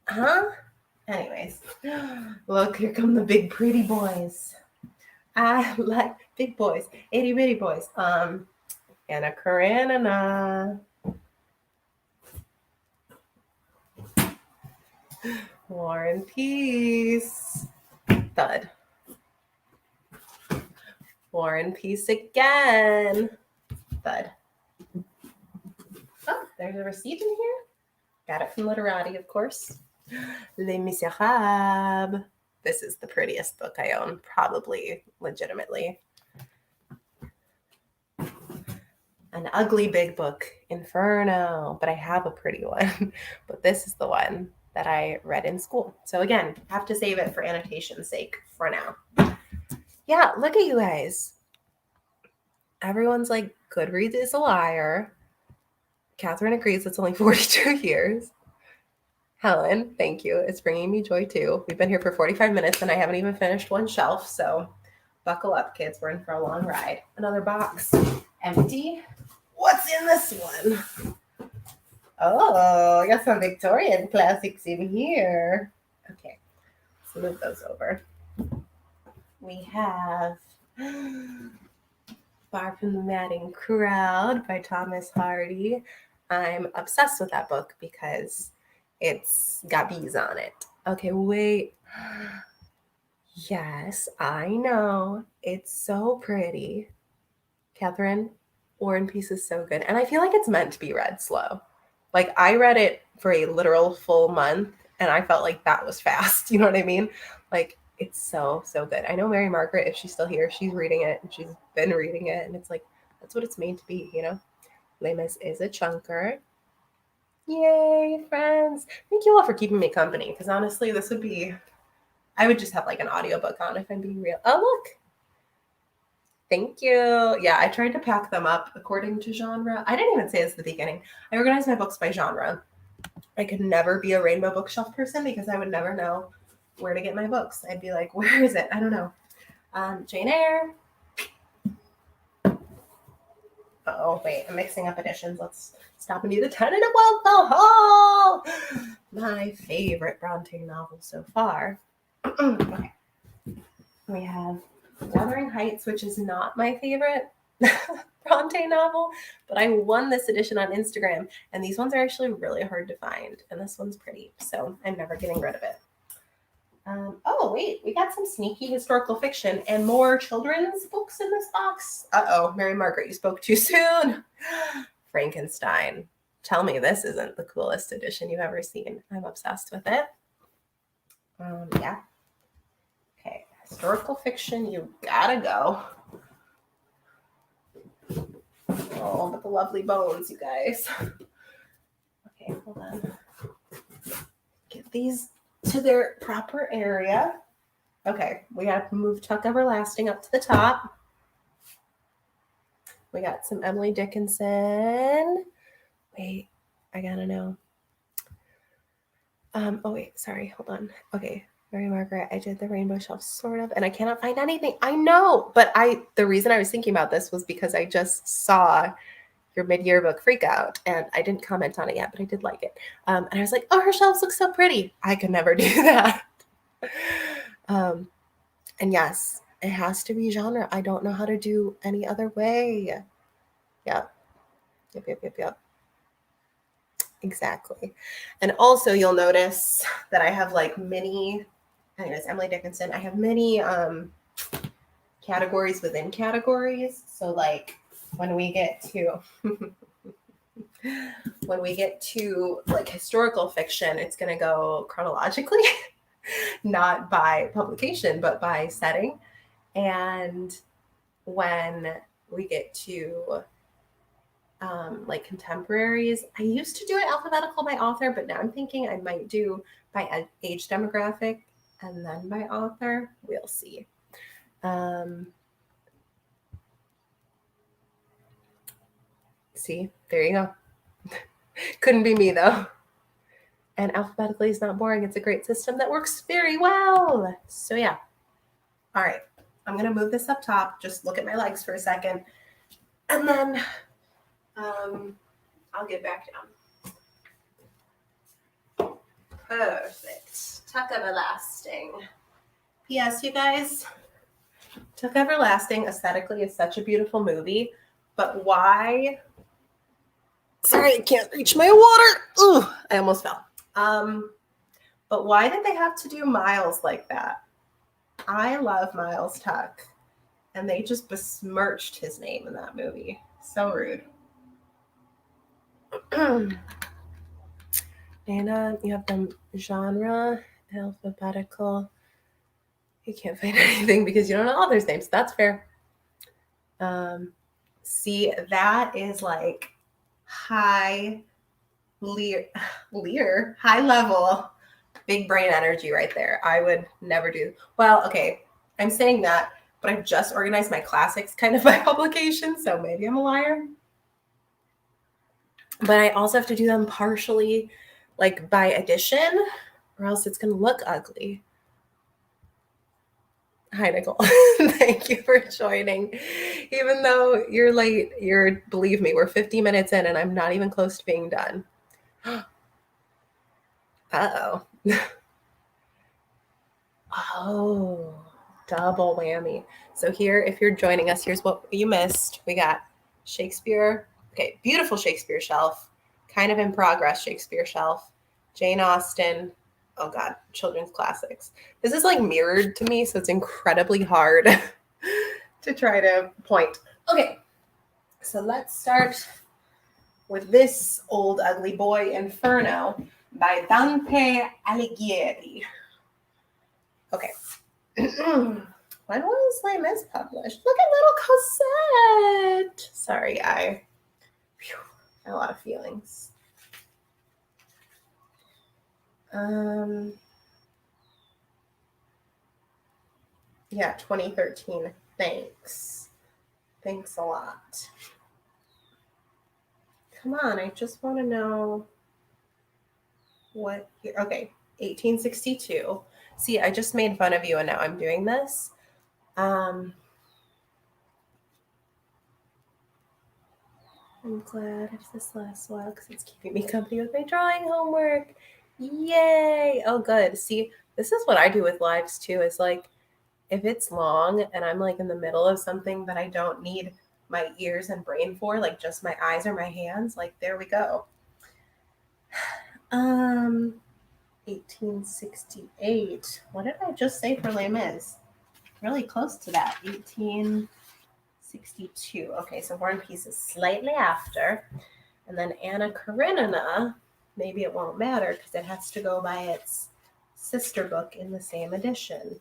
Huh? Anyways. Look, here come the big pretty boys. I like big boys. Itty bitty boys. Anna Karenina. War and Peace. Thud. War and Peace again. Thud. Oh, there's a receipt in here. Got it from Literati, of course. Les Miserables. This is the prettiest book I own, probably, legitimately. An ugly big book, Inferno, but I have a pretty one. But this is the one that I read in school. So again, have to save it for annotation's sake for now. Yeah, look at you guys. Everyone's like, Goodreads is a liar. Catherine agrees it's only 42 years. Helen, thank you. It's bringing me joy too. We've been here for 45 minutes and I haven't even finished one shelf. So buckle up, kids. We're in for a long ride. Another box. Empty. What's in this one? Oh, I got some Victorian classics in here. Okay, let's move those over. We have Far from the Madding Crowd by Thomas Hardy. I'm obsessed with that book because it's got bees on it. Okay, wait. Yes, I know. It's so pretty. Catherine, War and Peace is so good. And I feel like it's meant to be read slow. Like, I read it for a literal full month, and I felt like that was fast. You know what I mean? Like, it's so, so good. I know Mary Margaret, if she's still here, she's reading it, and she's been reading it, and it's like, that's what it's made to be, you know? Les Mis is a chunker. Yay, friends. Thank you all for keeping me company, because honestly, this would be, I would just have like an audiobook on if I'm being real. Oh, look. Thank you. Yeah, I tried to pack them up according to genre. I didn't even say this at the beginning. I organized my books by genre. I could never be a rainbow bookshelf person because I would never know where to get my books. I'd be like, where is it? I don't know. Jane Eyre. Oh, wait, I'm mixing up editions. Let's stop and do the 10 and a Wealth the Hall. My favorite Bronte novel so far. Okay. We have Wuthering Heights, which is not my favorite Bronte novel, but I won this edition on Instagram, and these ones are actually really hard to find, and this one's pretty, so I'm never getting rid of it. Oh, wait, we got some sneaky historical fiction and more children's books in this box. Uh-oh, Mary Margaret, you spoke too soon. Frankenstein. Tell me this isn't the coolest edition you've ever seen. I'm obsessed with it. Yeah. Okay, historical fiction, you gotta go. Oh, but the lovely bones, you guys. Okay, hold on. Get these to their proper area. Okay, we got to move Tuck Everlasting up to the top. We got some Emily Dickinson. Wait, I gotta know. Oh wait, sorry, hold on. Okay, Mary Margaret, I did the rainbow shelf sort of, and I cannot find anything. I know, but the reason I was thinking about this was because I just saw your mid-year book Freak Out, and I didn't comment on it yet, but I did like it. And I was like, oh, her shelves look so pretty. I could never do that. And yes, it has to be genre. I don't know how to do any other way. Yep. Exactly. And also you'll notice that I have like mini, anyways, Emily Dickinson, I have many categories within categories. So like when we get to like historical fiction, it's going to go chronologically, not by publication, but by setting. And when we get to like contemporaries, I used to do it alphabetical by author, but now I'm thinking I might do by age demographic and then by author. We'll see. See, there you go. Couldn't be me though. And alphabetically is not boring. It's a great system that works very well. So yeah. All right. I'm going to move this up top. Just look at my legs for a second. And then I'll get back down. Perfect. Tuck Everlasting. P.S. You guys, Tuck Everlasting aesthetically is such a beautiful movie, but why? Sorry, I can't reach my water. Ooh, I almost fell. But why did they have to do Miles like that? I love Miles Tuck, and they just besmirched his name in that movie. So rude. Anna, you have them genre, alphabetical. You can't find anything because you don't know authors' names. That's fair. See, that is like high high level, big brain energy right there. I would never do. Well, okay, I'm saying that, but I've just organized my classics kind of by publication, so maybe I'm a liar. But I also have to do them partially, like by edition, or else it's going to look ugly. Hi, Nicole. Thank you for joining. Even though you're late, believe me, we're 50 minutes in and I'm not even close to being done. Uh-oh. Oh, double whammy. So here, if you're joining us, here's what you missed. We got Shakespeare. Okay, beautiful Shakespeare shelf. Kind of in progress Shakespeare shelf. Jane Austen. Oh God, children's classics. This is like mirrored to me, so it's incredibly hard to try to point. Okay, so let's start with this old ugly boy, Inferno, by Dante Alighieri. Okay. When was Les Mis published? Look at Little Cosette. Sorry, I had a lot of feelings. Yeah, 2013. Thanks. Thanks a lot. Come on, I just want to know what year. Okay, 1862. See, I just made fun of you and now I'm doing this. I'm glad it's this last while because it's keeping me company with my drawing homework. Yay! Oh, good. See, this is what I do with lives too, is like, if it's long and I'm like in the middle of something that I don't need my ears and brain for, like just my eyes or my hands, like there we go. 1868. What did I just say for Les Mis? Really close to that. 1862. Okay, so War and Peace is slightly after. And then Anna Karenina, maybe it won't matter because it has to go by its sister book in the same edition.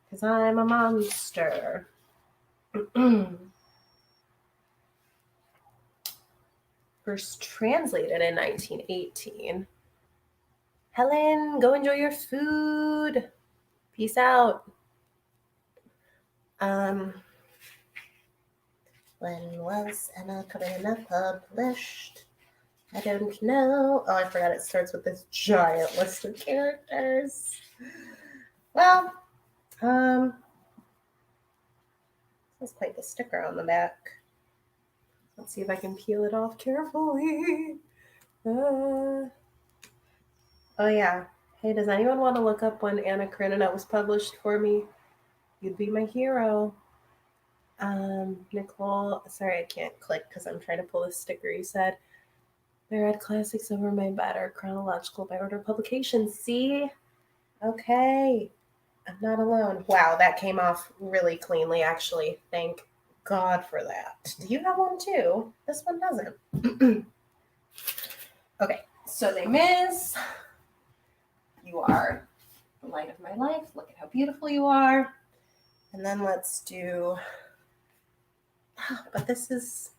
Because I'm a monster. First translated in 1918. Helen, go enjoy your food. Peace out. When was Anna Karenina published? I don't know. Oh, I forgot it starts with this giant list of characters. Well, that's quite the sticker on the back. Let's see if I can peel it off carefully. Oh, yeah. Hey, does anyone want to look up when Anna Karenina was published for me? You'd be my hero. Nicole, sorry, I can't click because I'm trying to pull this sticker you said. I read classics over my bed or chronological by order of publication. See? Okay. I'm not alone. Wow, that came off really cleanly, actually. Thank God for that. Do you have one too? This one doesn't. Okay, so Les Mis. You are the light of my life. Look at how beautiful you are. And then let's do. But this is.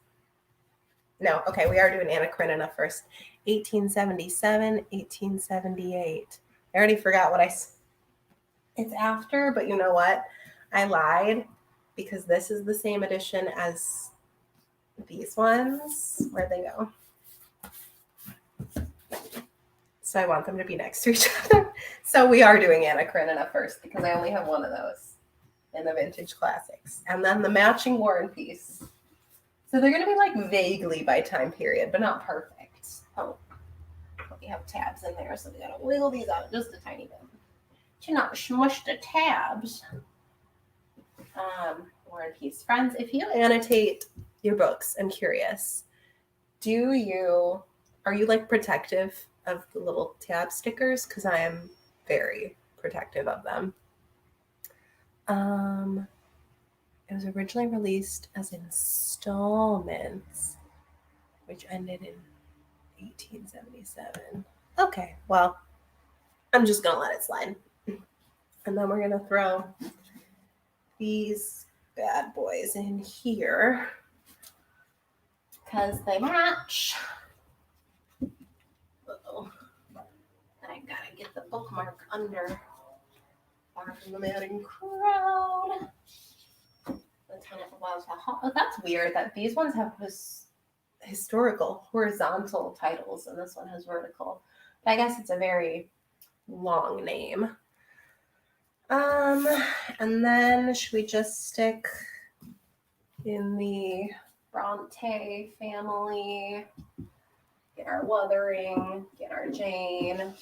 No, okay, we are doing Anna Karenina first. 1877, 1878. I already forgot what it's after, but you know what? I lied because this is the same edition as these ones. Where'd they go? So I want them to be next to each other. So we are doing Anna Karenina first because I only have one of those in the vintage classics. And then the matching War and Peace. So they're going to be like vaguely by time period, but not perfect. Oh, we have tabs in there, so we got to wiggle these out just a tiny bit. To not smush the tabs. War and Peace. Friends, if you annotate your books, I'm curious, are you like protective of the little tab stickers? Because I am very protective of them. It was originally released as installments, which ended in 1877. Okay, well, I'm just going to let it slide. And then we're going to throw these bad boys in here because they match. Uh-oh. I gotta get the bookmark under far from the madding crowd. Oh, that's weird that these ones have this historical horizontal titles and this one has vertical. But I guess it's a very long name. And then should we just stick in the Bronte family? Get our Wuthering, get our Jane.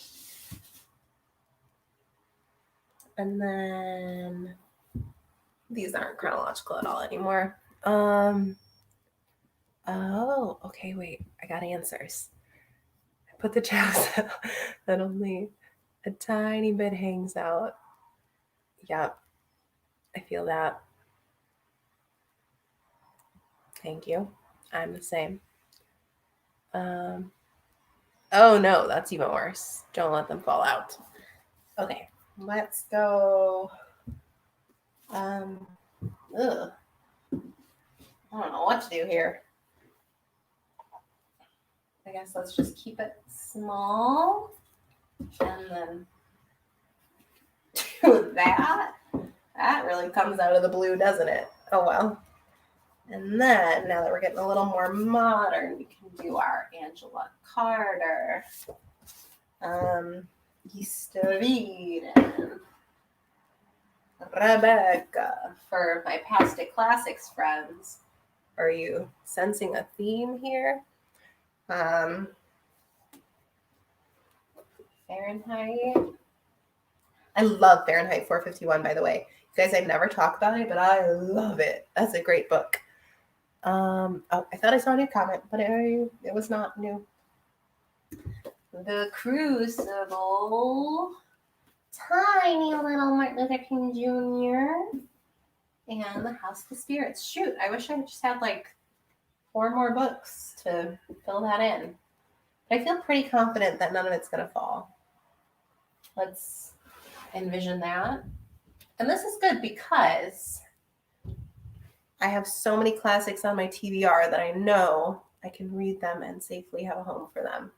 And then these aren't chronological at all anymore. Oh, okay, wait. I got answers. I put the tabs that only a tiny bit hangs out. Yep. I feel that. Thank you. I'm the same. Oh no, that's even worse. Don't let them fall out. Okay, let's go. Ugh. I don't know what to do here. I guess let's just keep it small and then do that. That really comes out of the blue, doesn't it? Oh well. And then, now that we're getting a little more modern, we can do our Angela Carter, Easter Reed, and Rebecca. For my past day classics friends, are you sensing a theme here? Fahrenheit. I love Fahrenheit 451, by the way. You guys, I never talk about it, but I love it. That's a great book. Oh, I thought I saw a new comment, but it was not new. The Crucible. Tiny little Martin Luther King Jr. And the House of the Spirits. Shoot, I wish I just had like 4 more books to fill that in. But I feel pretty confident that none of it's going to fall. Let's envision that. And this is good because I have so many classics on my TBR that I know I can read them and safely have a home for them,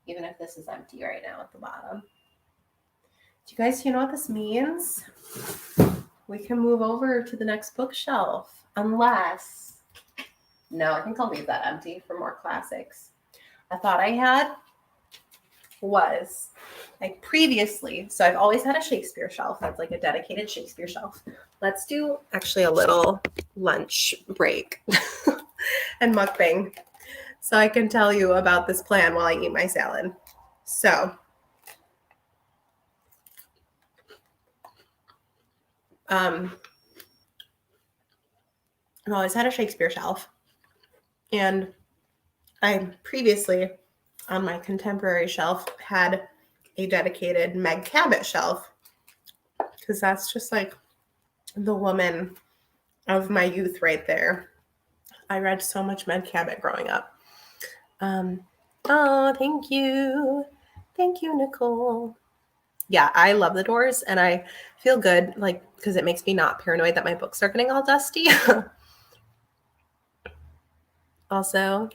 even if this is empty right now at the bottom. Do you guys know what this means? We can move over to the next bookshelf, unless, no, I think I'll leave that empty for more classics. I thought I had was, I previously, so I've always had a Shakespeare shelf. That's like a dedicated Shakespeare shelf. Let's do actually a little lunch break and mukbang so I can tell you about this plan while I eat my salad. So, I've always had a Shakespeare shelf, and I previously on my contemporary shelf had a dedicated Meg Cabot shelf because that's just like the woman of my youth right there. I read so much Meg Cabot growing up. Oh, thank you. Thank you, Nicole. Yeah, I love the Doors, and I feel good, like, because it makes me not paranoid that my books are getting all dusty. Also,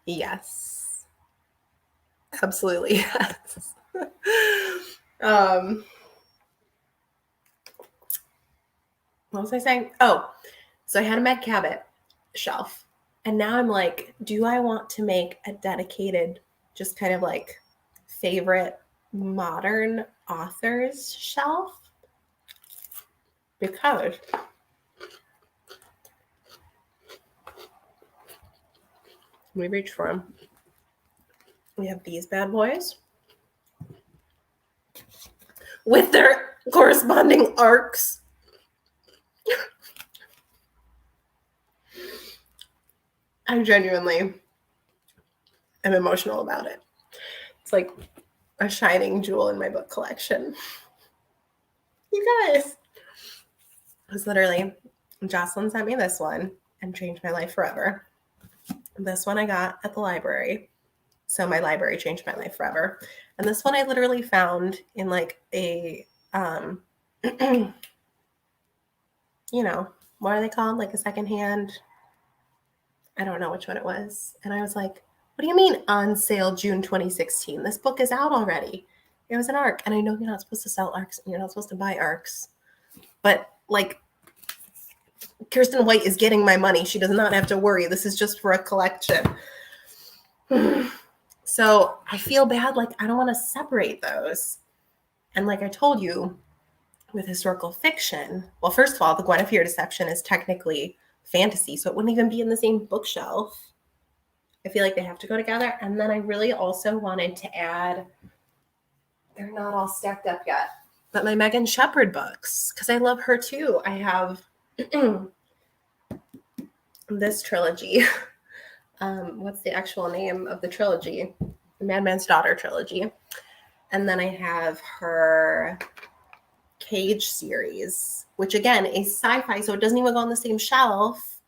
yes. Absolutely, yes. What was I saying? Oh, so I had a Meg Cabot shelf, and now I'm like, do I want to make a dedicated, just kind of like favorite modern authors shelf? Because we reach for them. We have these bad boys with their corresponding arcs. I genuinely am emotional about it. It's like a shining jewel in my book collection. You guys. It was literally, Jocelyn sent me this one and changed my life forever. This one I got at the library. So my library changed my life forever. And this one I literally found in like a, you know, what are they called? Like a secondhand. I don't know which one it was. And I was like, what do you mean on sale June 2016? This book is out already. It was an ARC. And I know you're not supposed to sell ARCs. You're not supposed to buy ARCs. But like, Kirsten White is getting my money. She does not have to worry. This is just for a collection. So I feel bad. Like, I don't want to separate those. And like I told you, with historical fiction, well, first of all, the Guinevere Deception is technically fantasy, so it wouldn't even be in the same bookshelf. I feel like they have to go together. And then I really also wanted to add, they're not all stacked up yet, but my Megan Shepherd books, because I love her too. I have this trilogy. What's the actual name of the trilogy? The Madman's Daughter trilogy. And then I have her Cage series, which again is sci-fi, so it doesn't even go on the same shelf.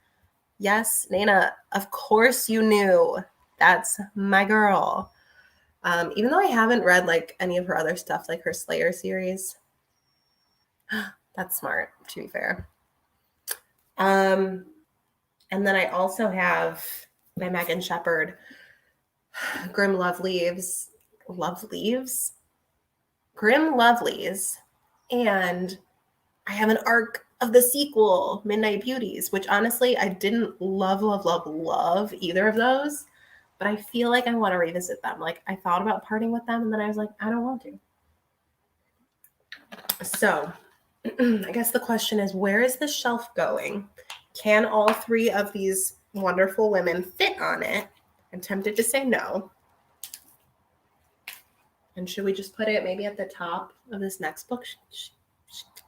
Yes, Nana, of course you knew. That's my girl. Even though I haven't read like any of her other stuff, like her Slayer series. That's smart, to be fair. And then I also have by Megan Shepherd, Grim Love Leaves. Grim Lovelies. And I have an arc of the sequel, Midnight Beauties, which honestly, I didn't love either of those, but I feel like I want to revisit them. Like, I thought about parting with them, and then I was like, I don't want to. So, I guess the question is, where is the shelf going? Can all three of these wonderful women fit on it? I'm tempted to say no. And should we just put it maybe at the top of this next book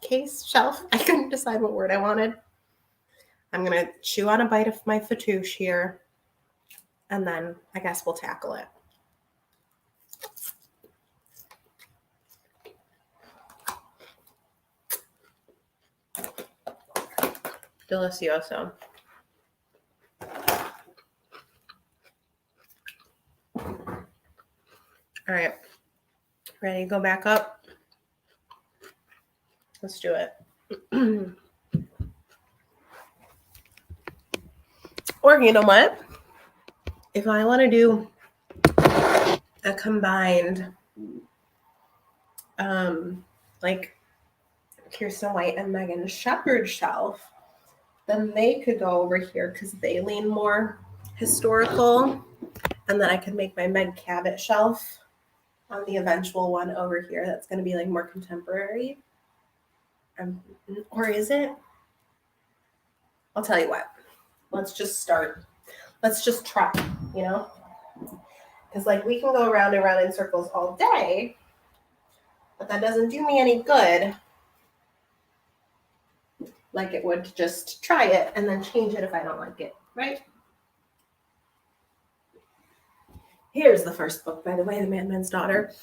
case shelf? I couldn't decide what word I wanted. I'm going to chew on a bite of my fatouche here, and then I guess we'll tackle it. Delicioso. All right. Ready to go back up? Let's do it. Or you know what? If I want to do a combined, like Kirsten White and Megan Shepherd shelf, then they could go over here because they lean more historical. And then I could make my Meg Cabot shelf on the eventual one over here. That's going to be like more contemporary. Or is it? I'll tell you what. Let's just start. Let's just try, you know? Because like we can go around and around in circles all day, but that doesn't do me any good like it would to just try it and then change it if I don't like it, right? Here's the first book, by the way, The Madman's Daughter.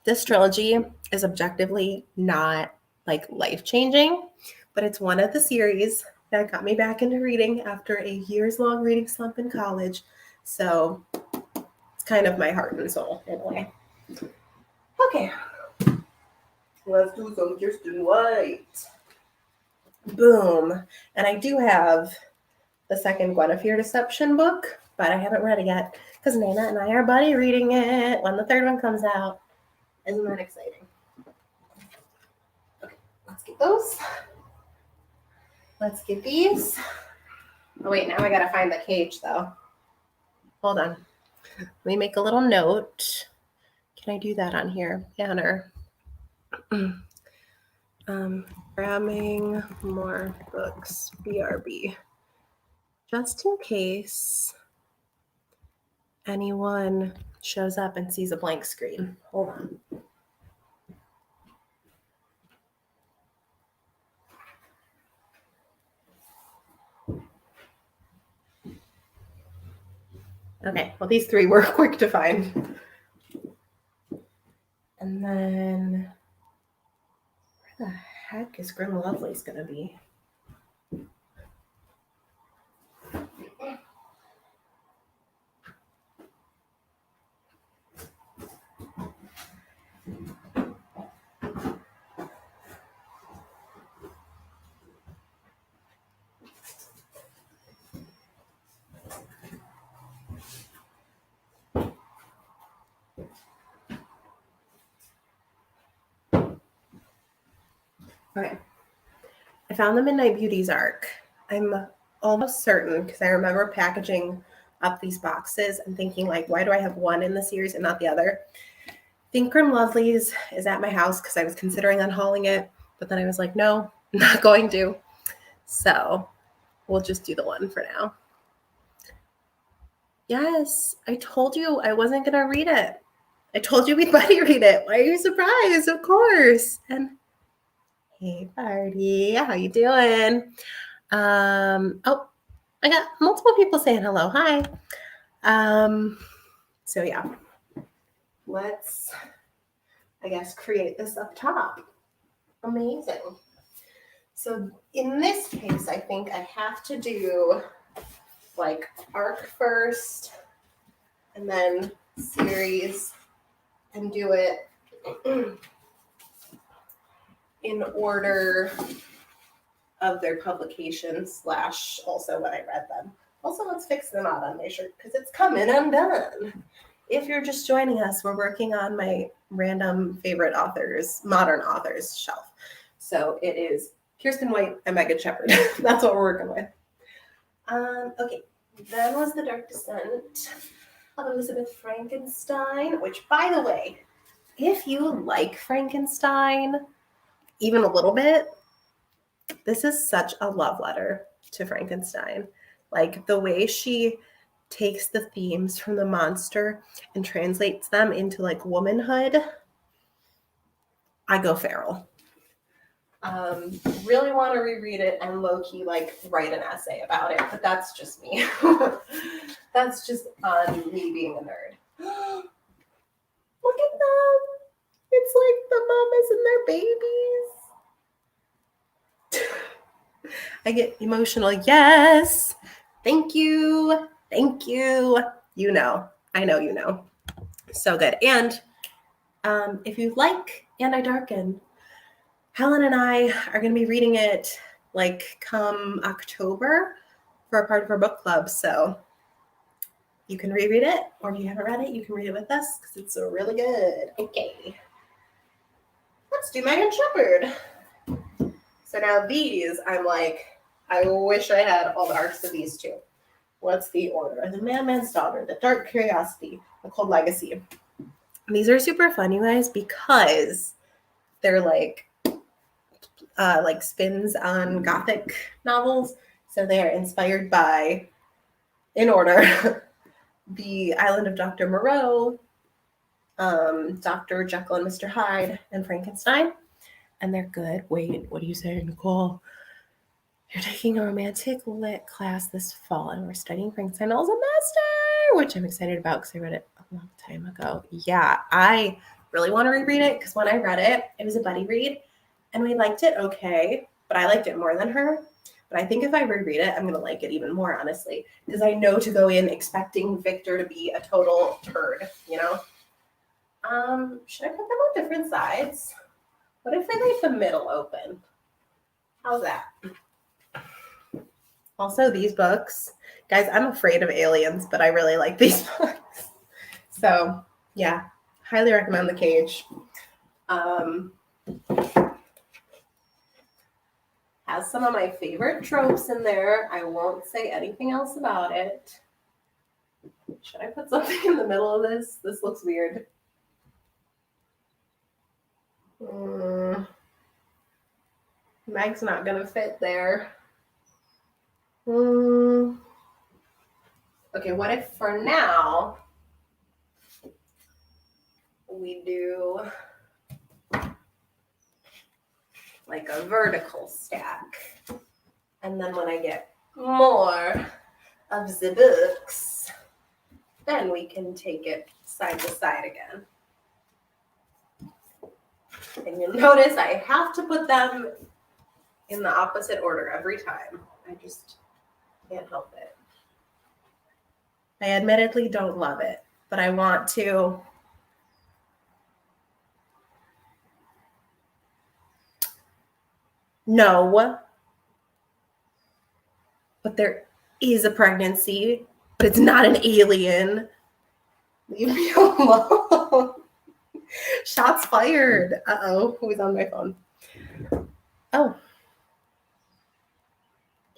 This trilogy is objectively not like life-changing, but it's one of the series that got me back into reading after a years-long reading slump in college. So it's kind of my heart and soul in a way. Okay. Let's do some Kirsten White. Boom. And I do have the second Guinevere Deception book, but I haven't read it yet because Nana and I are buddy reading it when the third one comes out. Isn't that exciting? Okay, let's get those. Let's get these. Oh, wait, now I got to find the cage, though. Hold on. Let me make a little note. Can I do that on here? Banner. Grabbing more books. BRB. Just in case anyone shows up and sees a blank screen. Hold on. Okay, well, these three were quick to find. And then, where the heck is Grim Lovely's going to be? Okay. I found the Midnight Beauties arc. I'm almost certain because I remember packaging up these boxes and thinking like, why do I have one in the series and not the other? Think Grim Lovelies is at my house because I was considering unhauling it, but then I was like, no, I'm not going to. So we'll just do the one for now. Yes, I told you I wasn't going to read it. I told you we'd buddy read it. Why are you surprised? Of course. And hey, party, how you doing? Oh, I got multiple people saying hello. Hi. So yeah, let's, I guess, create this up top. Amazing. So in this case, I think I have to do like arc first and then series and do it in order of their publication / also when I read them. Also, let's fix the knot on my shirt because it's coming undone. If you're just joining us, we're working on my random favorite authors, modern authors shelf. So it is Kirsten White and Megan Shepherd. That's what we're working with. Okay, then was The Dark Descent of Elizabeth Frankenstein, which, by the way, if you like Frankenstein, even a little bit, this is such a love letter to Frankenstein. Like the way she takes the themes from the monster and translates them into like womanhood. I go feral. Really want to reread it and low-key like write an essay about it, but that's just me. That's just on me being a nerd. Look at them. It's like the mamas and their babies. I get emotional. Yes. Thank you. Thank you. You know. I know you know. So good. And if you like And I Darken, Helen and I are going to be reading it like come October for a part of our book club. So you can reread it, or if you haven't read it, you can read it with us because it's really good. Okay. Let's do Megan Shepherd. So now these, I'm like, I wish I had all the arcs of these two. What's the order? The Madman's Daughter, The Dark Curiosity, The Cold Legacy. These are super fun, you guys, because they're like spins on Gothic novels. So they are inspired by, in order, The Island of Dr. Moreau, Dr. Jekyll and Mr. Hyde, and Frankenstein. And they're good. Wait, what are you saying, Nicole? You're taking a romantic lit class this fall, and we're studying Frankenstein all semester, which I'm excited about because I read it a long time ago. Yeah, I really want to reread it because when I read it, it was a buddy read, and we liked it okay, but I liked it more than her. But I think if I reread it, I'm going to like it even more, honestly, because I know to go in expecting Victor to be a total turd, you know? Should I put them on different sides? What if I leave the middle open? How's that? Also, these books, guys, I'm afraid of aliens, but I really like these books. So, yeah, highly recommend The Cage. Has some of my favorite tropes in there. I won't say anything else about it. Should I put something in the middle of this? This looks weird. Meg's not going to fit there. Okay, what if for now we do like a vertical stack, and then when I get more of the books, then we can take it side to side again. And you'll notice I have to put them in the opposite order every time. I just can't help it. I admittedly don't love it, but I want to. No, but there is a pregnancy, but it's not an alien. Leave me alone. Shots fired. Uh-oh, who's on my phone? Oh,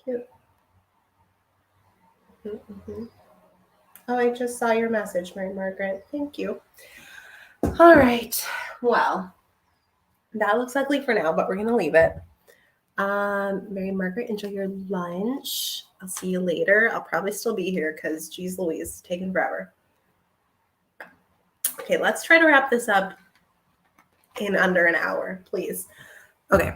cute. Mm-hmm. Oh, I just saw your message, Mary Margaret. Thank you. All right. Well, that looks ugly for now, but we're gonna leave it. Mary Margaret, enjoy your lunch. I'll see you later. I'll probably still be here because geez Louise, taking forever. Okay, let's try to wrap this up in under an hour, please. Okay.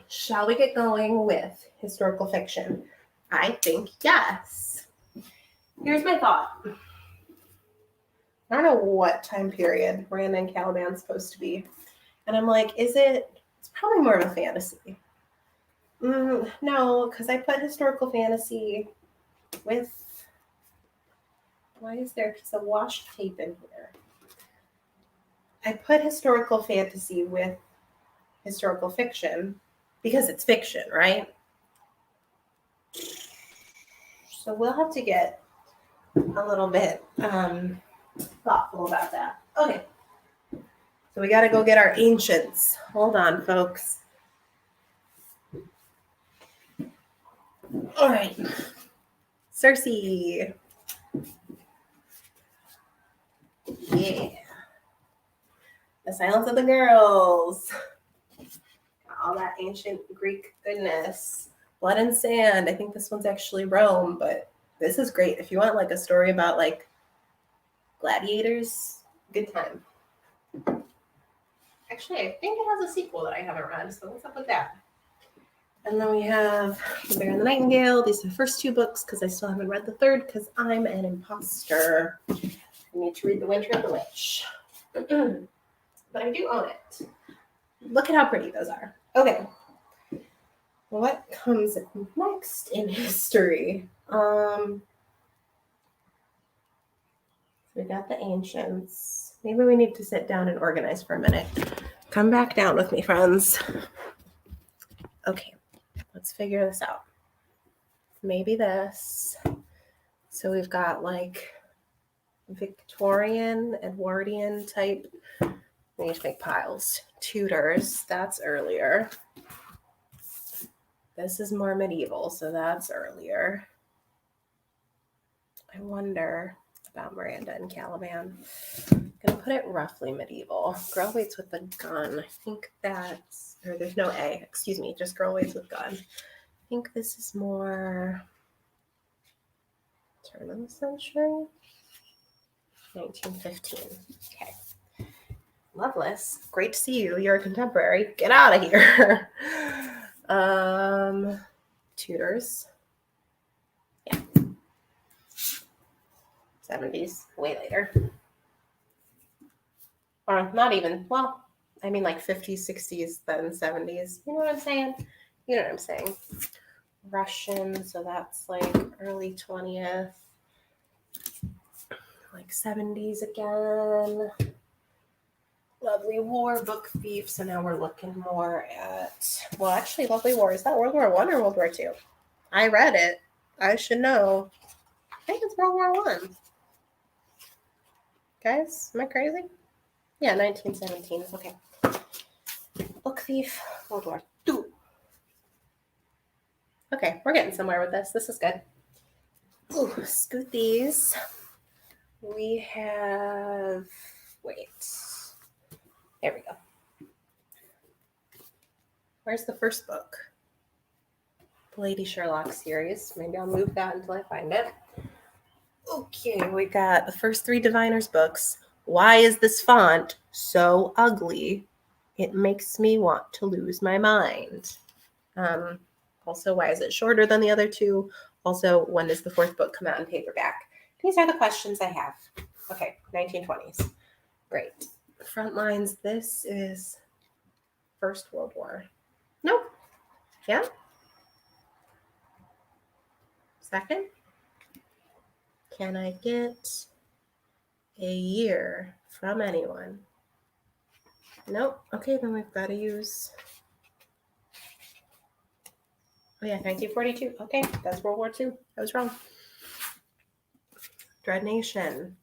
Shall we get going with historical fiction? I think yes. Here's my thought. I don't know what time period Miranda and Caliban's supposed to be. And I'm like, it's probably more of a fantasy. No, because I put historical fantasy with, why is there a piece of washi tape in here? I put historical fantasy with historical fiction because it's fiction, right? So we'll have to get a little bit thoughtful about that. Okay. So we got to go get our ancients. Hold on, folks. All right. Cersei. Yeah. The Silence of the Girls. All that ancient Greek goodness. Blood and Sand. I think this one's actually Rome, but this is great. If you want like a story about like gladiators, good time. Actually, I think it has a sequel that I haven't read, so what's up with that? And then we have The Bear and the Nightingale. These are the first two books because I still haven't read the third because I'm an imposter. I need to read The Winter of the Witch. But I do own it. Look at how pretty those are. Okay. What comes next in history? We got the ancients. Maybe we need to sit down and organize for a minute. Come back down with me, friends. Okay, let's figure this out. Maybe this. So we've got like Victorian, Edwardian type. We need to make piles. Tudors, that's earlier. This is more medieval, so that's earlier. I wonder about Miranda and Caliban. I'm gonna put it roughly medieval. Girl Waits with a Gun. I think that's, or there's no A, excuse me, just Girl Waits with Gun. I think this is more turn of the century. 1915. Okay. Loveless, great to see you. You're a contemporary. Get out of here. Tudors. Yeah. 70s, way later. Or not even, well, I mean like 50s, 60s, then 70s. You know what I'm saying? You know what I'm saying. Russian, so that's like early 20th. Like 70s again. Lovely War, Book Thief. So now we're looking more at, well, actually, Lovely War, is that World War I or World War II? I read it. I should know. I think it's World War I. Guys, am I crazy? Yeah, 1917. Okay. Book Thief, World War II. Okay, we're getting somewhere with this. This is good. Ooh, scoot these. We have, wait. There we go. Where's the first book? The Lady Sherlock series. Maybe I'll move that until I find it. Okay, we got the first three Diviners books. Why is this font so ugly? It makes me want to lose my mind. Also, why is it shorter than the other two? Also, when does the fourth book come out in paperback? These are the questions I have. Okay, 1920s. Great. Front lines. This is First World War. Nope. Yeah? Second? Can I get a year from anyone? Nope. Okay, then we've got to use... Oh yeah, 1942. Okay, that's World War II. I was wrong. Dread Nation.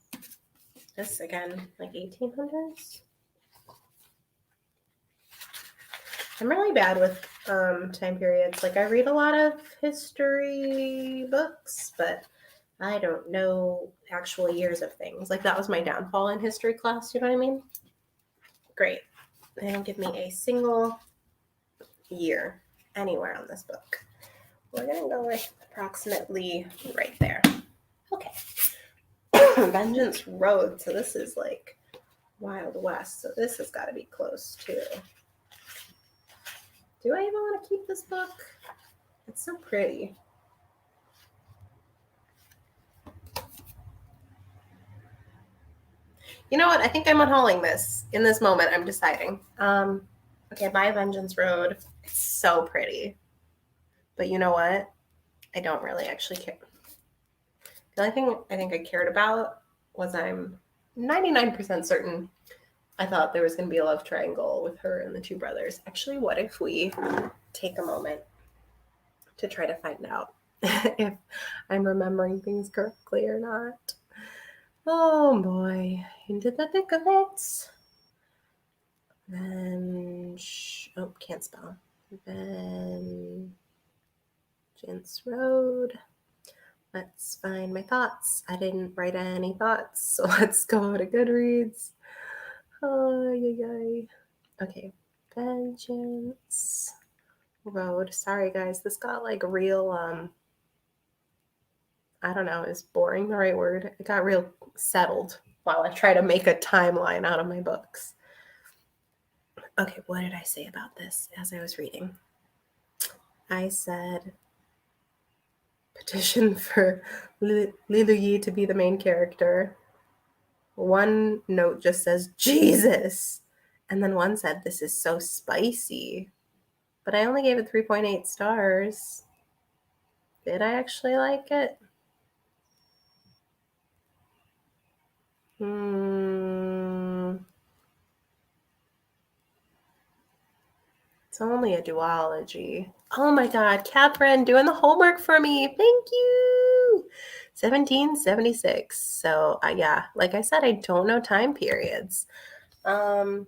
This again, like 1800s. I'm really bad with time periods. Like, I read a lot of history books, but I don't know actual years of things. Like, that was my downfall in history class, you know what I mean? Great. They don't give me a single year anywhere on this book. We're going to go with approximately right there. Okay. Vengeance Road. So this is like Wild West. So this has got to be close too. Do I even want to keep this book? It's so pretty. You know what? I think I'm unhauling this. In this moment, I'm deciding. Okay, buy Vengeance Road. It's so pretty. But you know what? I don't really actually care. The only thing I think I cared about was I'm 99% certain I thought there was going to be a love triangle with her and the two brothers. Actually, what if we take a moment to try to find out if I'm remembering things correctly or not? Oh boy, into the thick of it. Can't spell. Vengeance Road. Let's find my thoughts. I didn't write any thoughts, so let's go to Goodreads. Oh, yay. Okay, Vengeance Road. Sorry, guys. This got like real, I don't know, is boring the right word? It got real settled while I try to make a timeline out of my books. Okay, what did I say about this as I was reading? I said petition for Lilu Yi to be the main character. One note just says, Jesus. And then one said, this is so spicy. But I only gave it 3.8 stars. Did I actually like it? It's only a duology. Oh my God, Catherine, doing the homework for me. Thank you. 1776. So yeah, like I said, I don't know time periods. But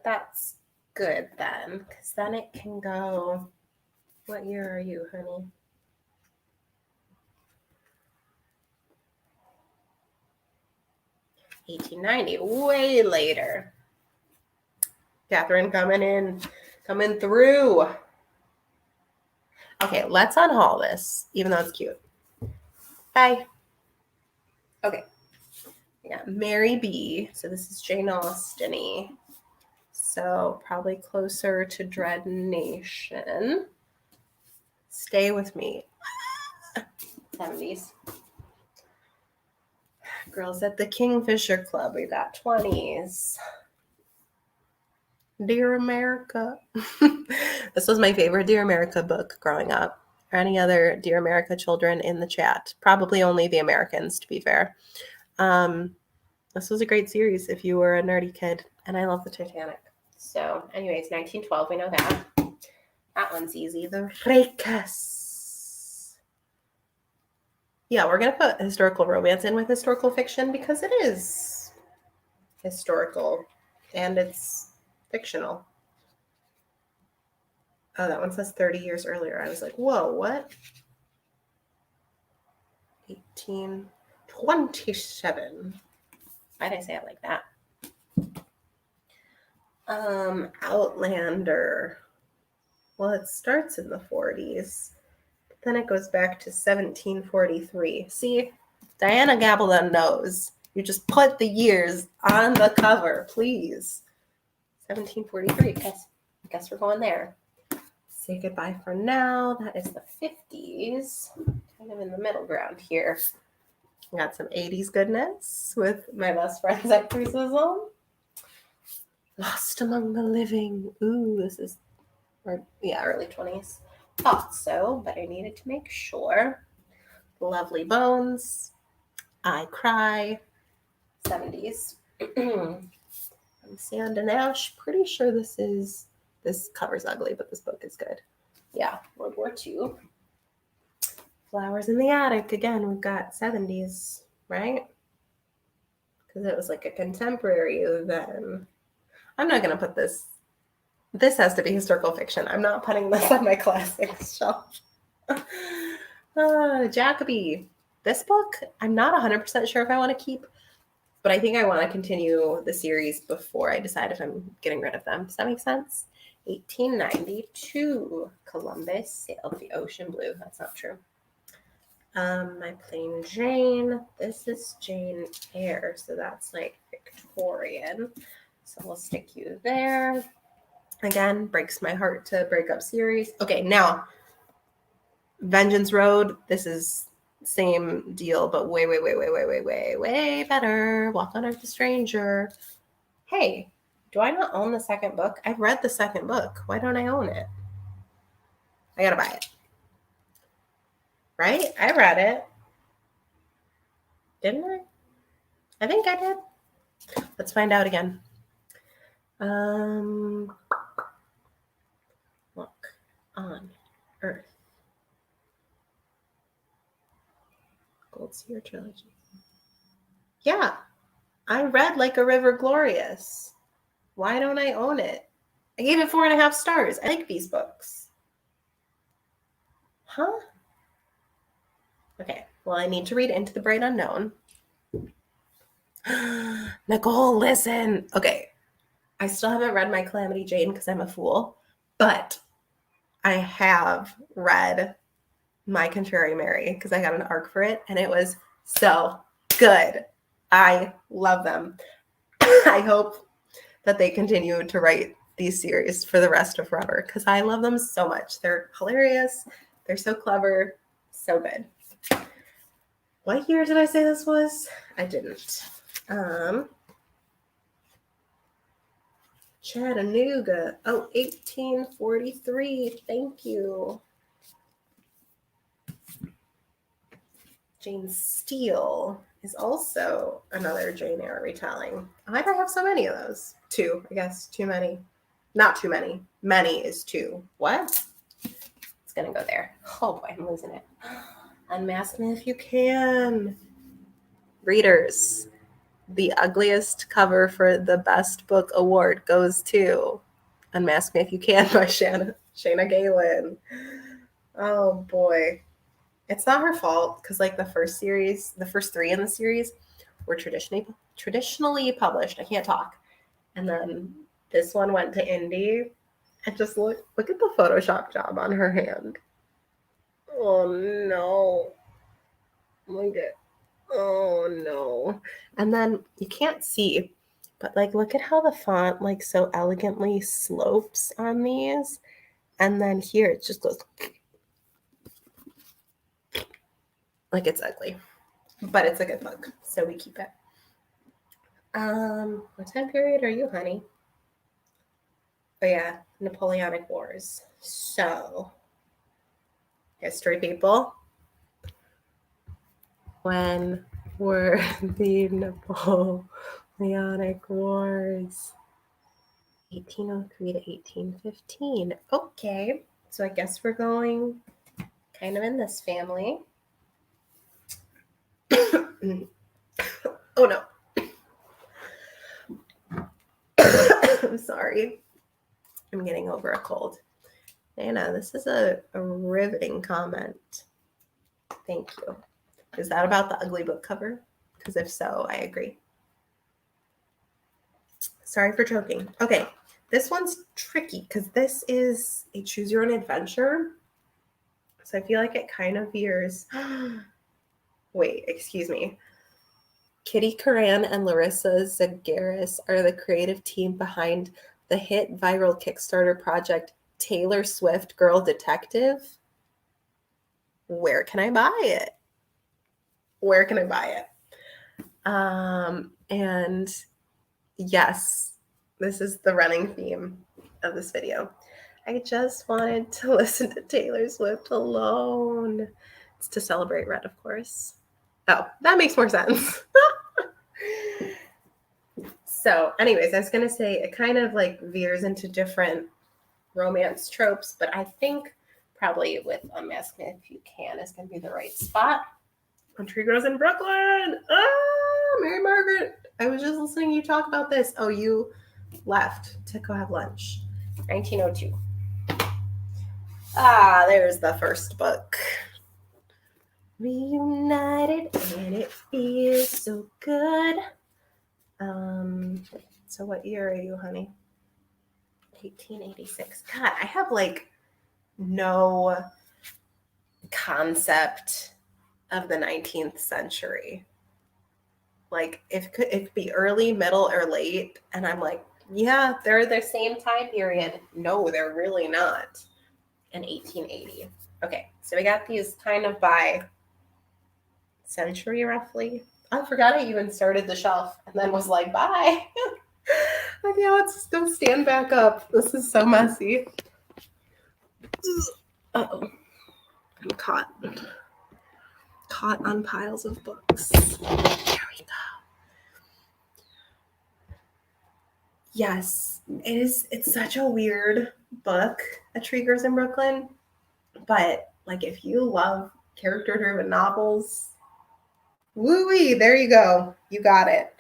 that's good then, because then it can go. What year are you, honey? $1890, way later. Catherine coming through. Okay, let's unhaul this, even though it's cute. Bye. Okay. Yeah, Mary B. So this is Jane Austen-y. So probably closer to Dread Nation. Stay with me. 70s. Girls at the Kingfisher Club. We got 20s. Dear America. This was my favorite Dear America book growing up. Or any other Dear America children in the chat? Probably only the Americans, to be fair. This was a great series if you were a nerdy kid. And I love the Titanic. So anyways, 1912, we know that. That one's easy. The Fracas. Yeah, we're going to put historical romance in with historical fiction because it is historical and it's fictional. Oh, that one says 30 years earlier. I was like, whoa, what? 1827. Why did I say it like that? Outlander. Well, it starts in the 40s. But then it goes back to 1743. See, Diana Gabaldon knows. You just put the years on the cover, please. 1743. I guess we're going there. Say goodbye for now. That is the 50s. Kind of in the middle ground here. Got some 80s goodness with my best friend's exorcism. Lost Among the Living. Ooh, this is, early 20s. Thought so, but I needed to make sure. Lovely Bones. I Cry. 70s. Sand and Ash. Pretty sure this cover's ugly, but this book is good. Yeah, World War II. Flowers in the Attic. Again, we've got 70s, right? Because it was like a contemporary then. I'm not going to put this This has to be historical fiction. I'm not putting this on my classics shelf. Jacoby. This book, I'm not 100% sure if I want to keep, but I think I want to continue the series before I decide if I'm getting rid of them. Does that make sense? 1892, Columbus sailed the ocean blue. That's not true. My plain Jane. This is Jane Eyre, so that's like Victorian. So we'll stick you there. Again, breaks my heart to break up series. Okay, now Vengeance Road. This is same deal, but way better. Walk on Earth, a Stranger. Hey, do I not own the second book? I've read the second book. Why don't I own it? I gotta buy it. Right? I read it. Didn't I? I think I did. Let's find out again. Walk on Earth. Gold Seer Trilogy. Yeah, I read Like a River Glorious. Why don't I own it? I gave it 4.5 stars. I like these books. Huh? Okay, well, I need to read Into the Bright Unknown. Nicole, listen. Okay, I still haven't read My Calamity Jane because I'm a fool, but I have read My Contrary Mary because I got an arc for it, and it was so good. I love them. I hope that they continue to write these series for the rest of forever because I love them so much. They're hilarious. They're so clever. So good. What year did I say this was? I didn't. Chattanooga. Oh, 1843. Thank you. Jane Steele is also another Jane Eyre retelling. Why do I have so many of those? 2, I guess. Too many. Not too many. Many is 2. What? It's going to go there. Oh boy, I'm losing it. Unmask Me If You Can. Readers, the ugliest cover for the best book award goes to Unmask Me If You Can by Shayna Galen. Oh boy. It's not her fault because like the first 3 in the series were traditionally published. I can't talk. And then this one went to indie. And just look at the Photoshop job on her hand. Oh no. Look at, oh no. And then you can't see, but like look at how the font like so elegantly slopes on these. And then here it just goes like it's ugly. But it's a good book, so we keep it. What time period are you, honey? Oh yeah, Napoleonic Wars. So, history people. When were the Napoleonic Wars? 1803 to 1815. Okay, so I guess we're going kind of in this family. Oh no. I'm sorry. I'm getting over a cold. Nana, this is a riveting comment. Thank you. Is that about the ugly book cover? Because if so, I agree. Sorry for joking. Okay, this one's tricky because this is a choose your own adventure. So I feel like it kind of veers. Wait, excuse me. Kitty Karan and Larissa Zagaris are the creative team behind the hit viral Kickstarter project Taylor Swift Girl Detective. Where can I buy it? Where can I buy it? And yes, this is the running theme of this video. I just wanted to listen to Taylor Swift alone. It's to celebrate Red, of course. Oh, that makes more sense. So anyways, I was going to say it kind of like veers into different romance tropes, but I think probably with Unmask Me If You Can is going to be the right spot. Country Girls in Brooklyn. Mary Margaret. I was just listening to you talk about this. Oh, you left to go have lunch. 1902. Ah, there's the first book. Reunited and it feels so good. So what year are you, honey? 1886. God, I have like no concept of the 19th century. Like it could be early, middle, or late, and I'm like, yeah, they're the same time period. No, they're really not. In 1880. Okay, so we got these kind of by century roughly. I forgot I even started the shelf and then was like, bye. Okay, let's go stand back up. This is so messy. Uh-oh. I'm caught on piles of books. There we go. Yes, it's such a weird book, A Tree Grows in Brooklyn. But like if you love character-driven novels, woo-wee, there you go. You got it.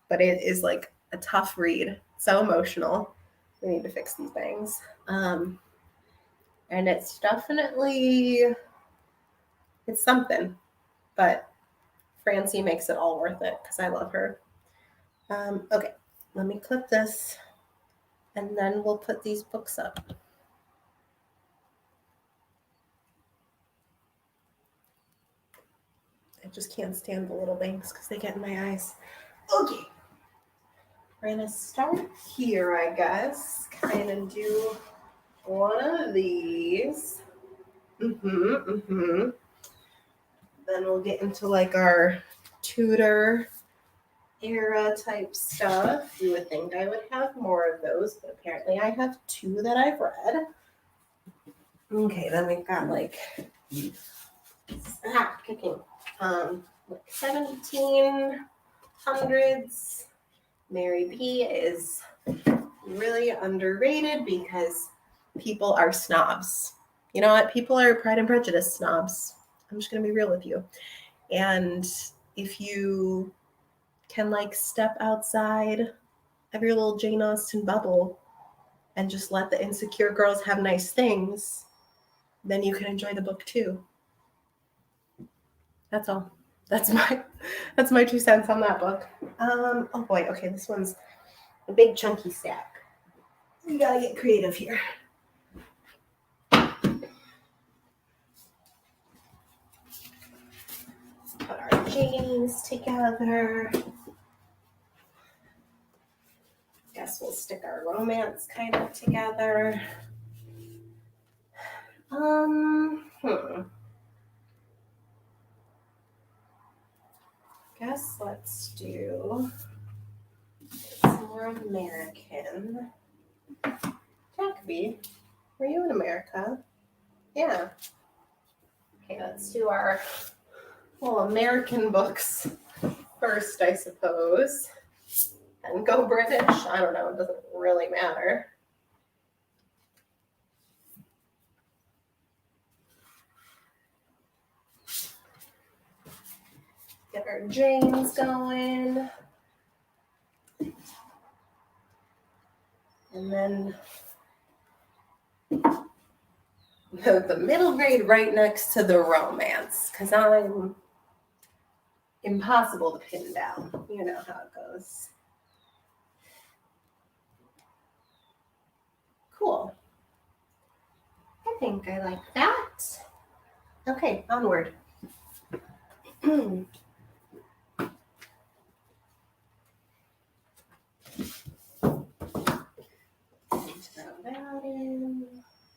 But it is like a tough read. So emotional. We need to fix these bangs. And it's definitely, it's something. But Francie makes it all worth it because I love her. Okay, let me clip this and then we'll put these books up. I just can't stand the little bangs because they get in my eyes. Okay. We're going to start here, I guess. Kind of do one of these. Then we'll get into like our Tudor era type stuff. You would think I would have more of those, but apparently I have two that I've read. Okay, then we've got like kicking. Like 1700s. Mary B is really underrated because people are snobs. You know what? People are Pride and Prejudice snobs. I'm just going to be real with you. And if you can like step outside of your little Jane Austen bubble and just let the insecure girls have nice things, then you can enjoy the book too. That's all. That's my 2 cents on that book. Oh boy, okay, this one's a big chunky stack. We gotta get creative here. Put our Janes together. Guess we'll stick our romance kind of together. Guess let's do some more American. Jacoby, were you in America? Yeah. Okay, let's do our American books first, I suppose. And go British. I don't know, it doesn't really matter. Get our Janes going. And then the middle grade right next to the romance, because I'm impossible to pin down. You know how it goes. Cool. I think I like that. Okay, onward. Throw that in.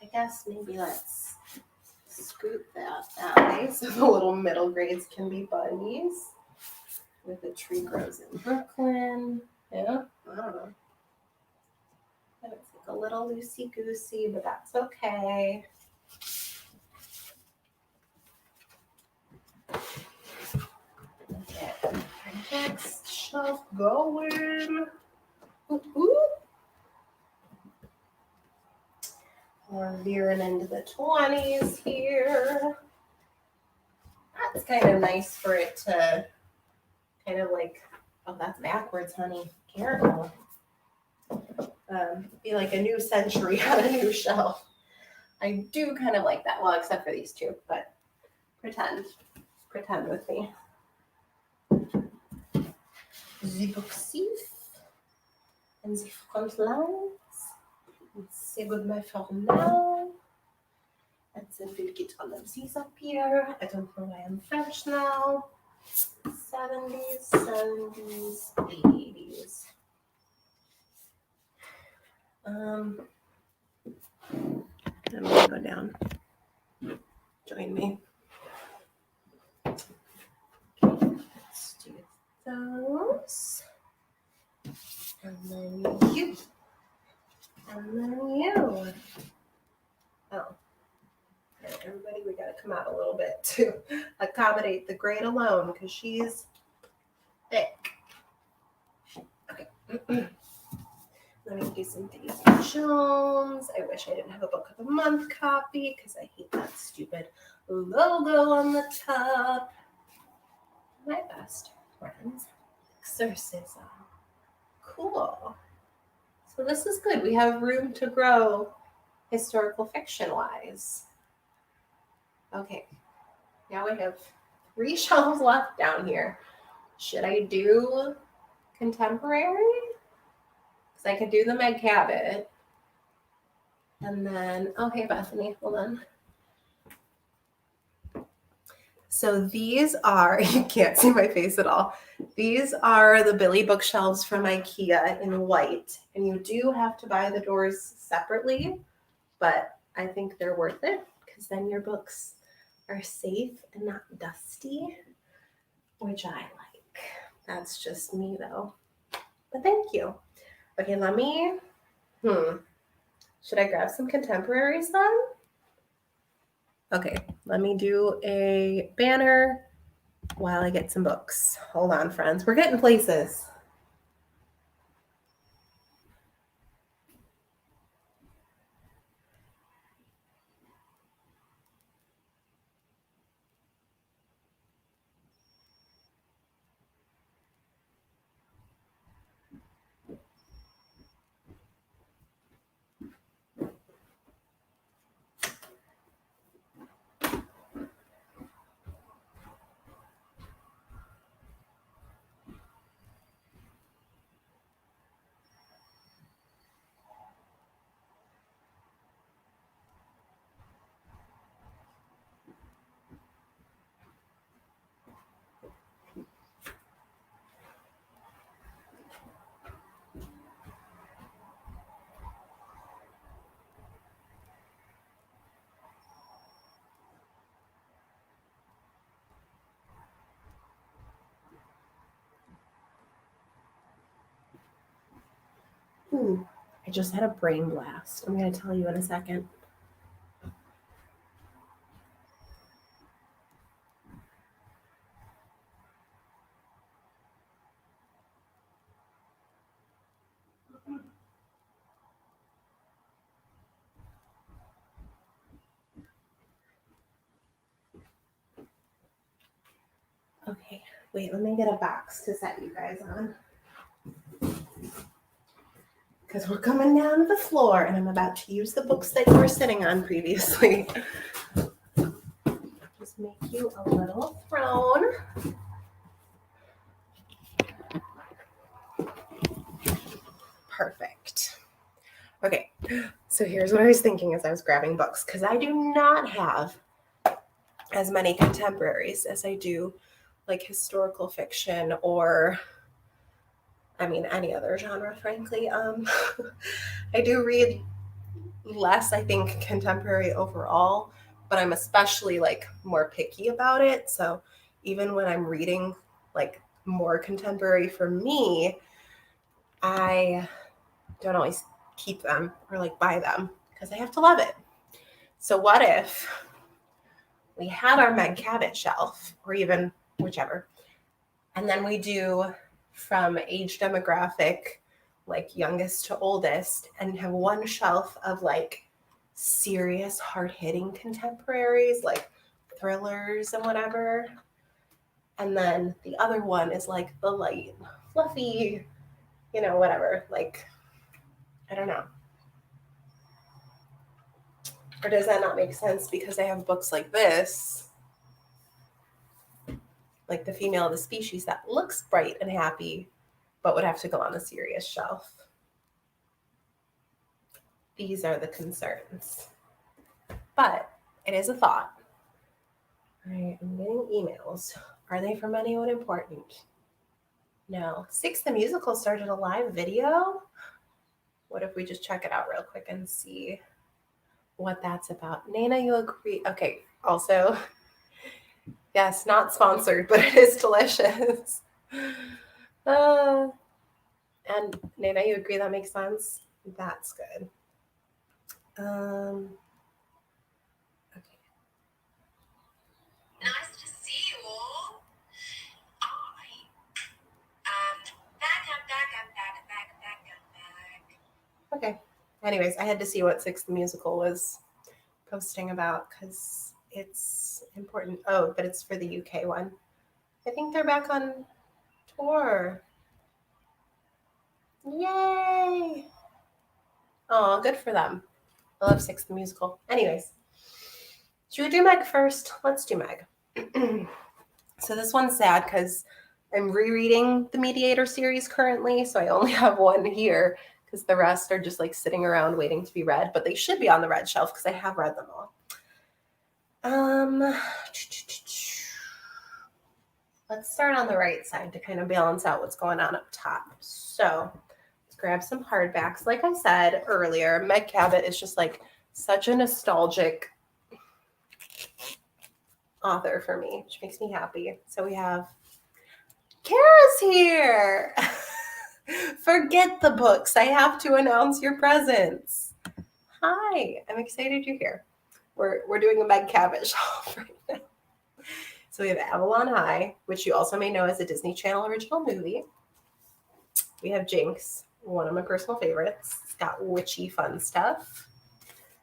I guess maybe let's scoop that way so the little middle grades can be buddies. With A Tree Grows in Brooklyn. Yeah, I don't know. It's like a little loosey-goosey, but that's okay. Get our next shelf going. Ooh. We're veering into the 20s here. That's kind of nice for it to kind of like, oh, that's backwards, honey. Careful. Be like a new century on a new shelf. I do kind of like that. Well, except for these two, but pretend with me. The bookcases and the front lines. C'est good my for now. And then we'll get all of these up here. I don't know why I'm French now. 70s, 70s, 80s. I'm gonna go down. Join me. Okay, let's do those. And then you. And then you. Oh. Okay, everybody, we gotta come out a little bit to accommodate the grade alone because she's thick. Okay. Let me do some Daisy Jones. I wish I didn't have a book of the month copy because I hate that stupid logo on the top. My best friend's exorcism. Cool. So this is good. We have room to grow historical fiction wise. Okay. Now we have 3 shelves left down here. Should I do contemporary? Because I could do the Meg Cabot. And then, okay, Bethany, hold on. So these are, you can't see my face at all. These are the Billy bookshelves from IKEA in white. And you do have to buy the doors separately, but I think they're worth it because then your books are safe and not dusty, which I like. That's just me though. But thank you. Okay, let me, should I grab some contemporaries then? Okay, let me do a banner while I get some books. Hold on, friends. We're getting places. I just had a brain blast. I'm going to tell you in a second. Okay, wait, let me get a box to set you guys on. Because we're coming down to the floor and I'm about to use the books that you were sitting on previously. Just make you a little throne. Perfect. Okay, so here's what I was thinking as I was grabbing books, because I do not have as many contemporaries as I do like historical fiction or, I mean, any other genre, frankly. I do read less, I think, contemporary overall, but I'm especially like more picky about it. So even when I'm reading like more contemporary for me, I don't always keep them or like buy them because I have to love it. So what if we had our Meg Cabot shelf, or even whichever, and then we do from age demographic, like youngest to oldest, and have one shelf of like serious hard-hitting contemporaries, like thrillers and whatever. And then the other one is like the light, fluffy, whatever, like I don't know. Or does that not make sense because I have books like this, like The Female of the Species, that looks bright and happy, but would have to go on the serious shelf? These are the concerns. But it is a thought. All right, I'm getting emails. Are they from anyone important? No. Six the Musical started a live video. What if we just check it out real quick and see what that's about? Nana, you agree? Okay, also, yes, not sponsored, but it is delicious. And Nana, you agree that makes sense? That's good. Okay. Nice to see you all. I am back. Okay. Anyways, I had to see what Six the Musical was posting about because it's important. Oh, but it's for the UK one. I think they're back on tour. Yay! Oh, good for them. I love Six the Musical. Anyways, should we do Meg first? Let's do Meg. So this one's sad because I'm rereading the Mediator series currently, so I only have one here because the rest are just like sitting around waiting to be read, but they should be on the red shelf because I have read them all. Let's start on the right side to kind of balance out what's going on up top. So let's grab some hardbacks. Like I said earlier, Meg Cabot is just like such a nostalgic author for me, which makes me happy. So we have Kara's here. Forget the books. I have to announce your presence. Hi, I'm excited you're here. We're doing a Meg Cabot shelf right now. So we have Avalon High, which you also may know as a Disney Channel original movie. We have Jinx, one of my personal favorites. It's got witchy fun stuff.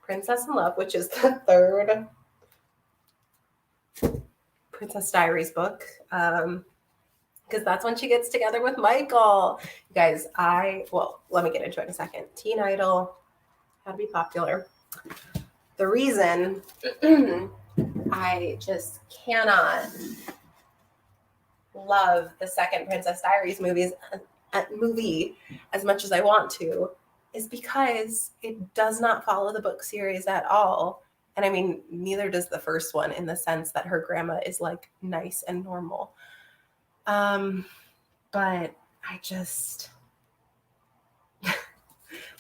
Princess in Love, which is the third Princess Diaries book. Because that's when she gets together with Michael. You guys, let me get into it in a second. Teen Idol, How to Be Popular. The reason I just cannot love the second Princess Diaries movie as much as I want to is because it does not follow the book series at all. And I mean, neither does the first one in the sense that her grandma is like nice and normal. But I just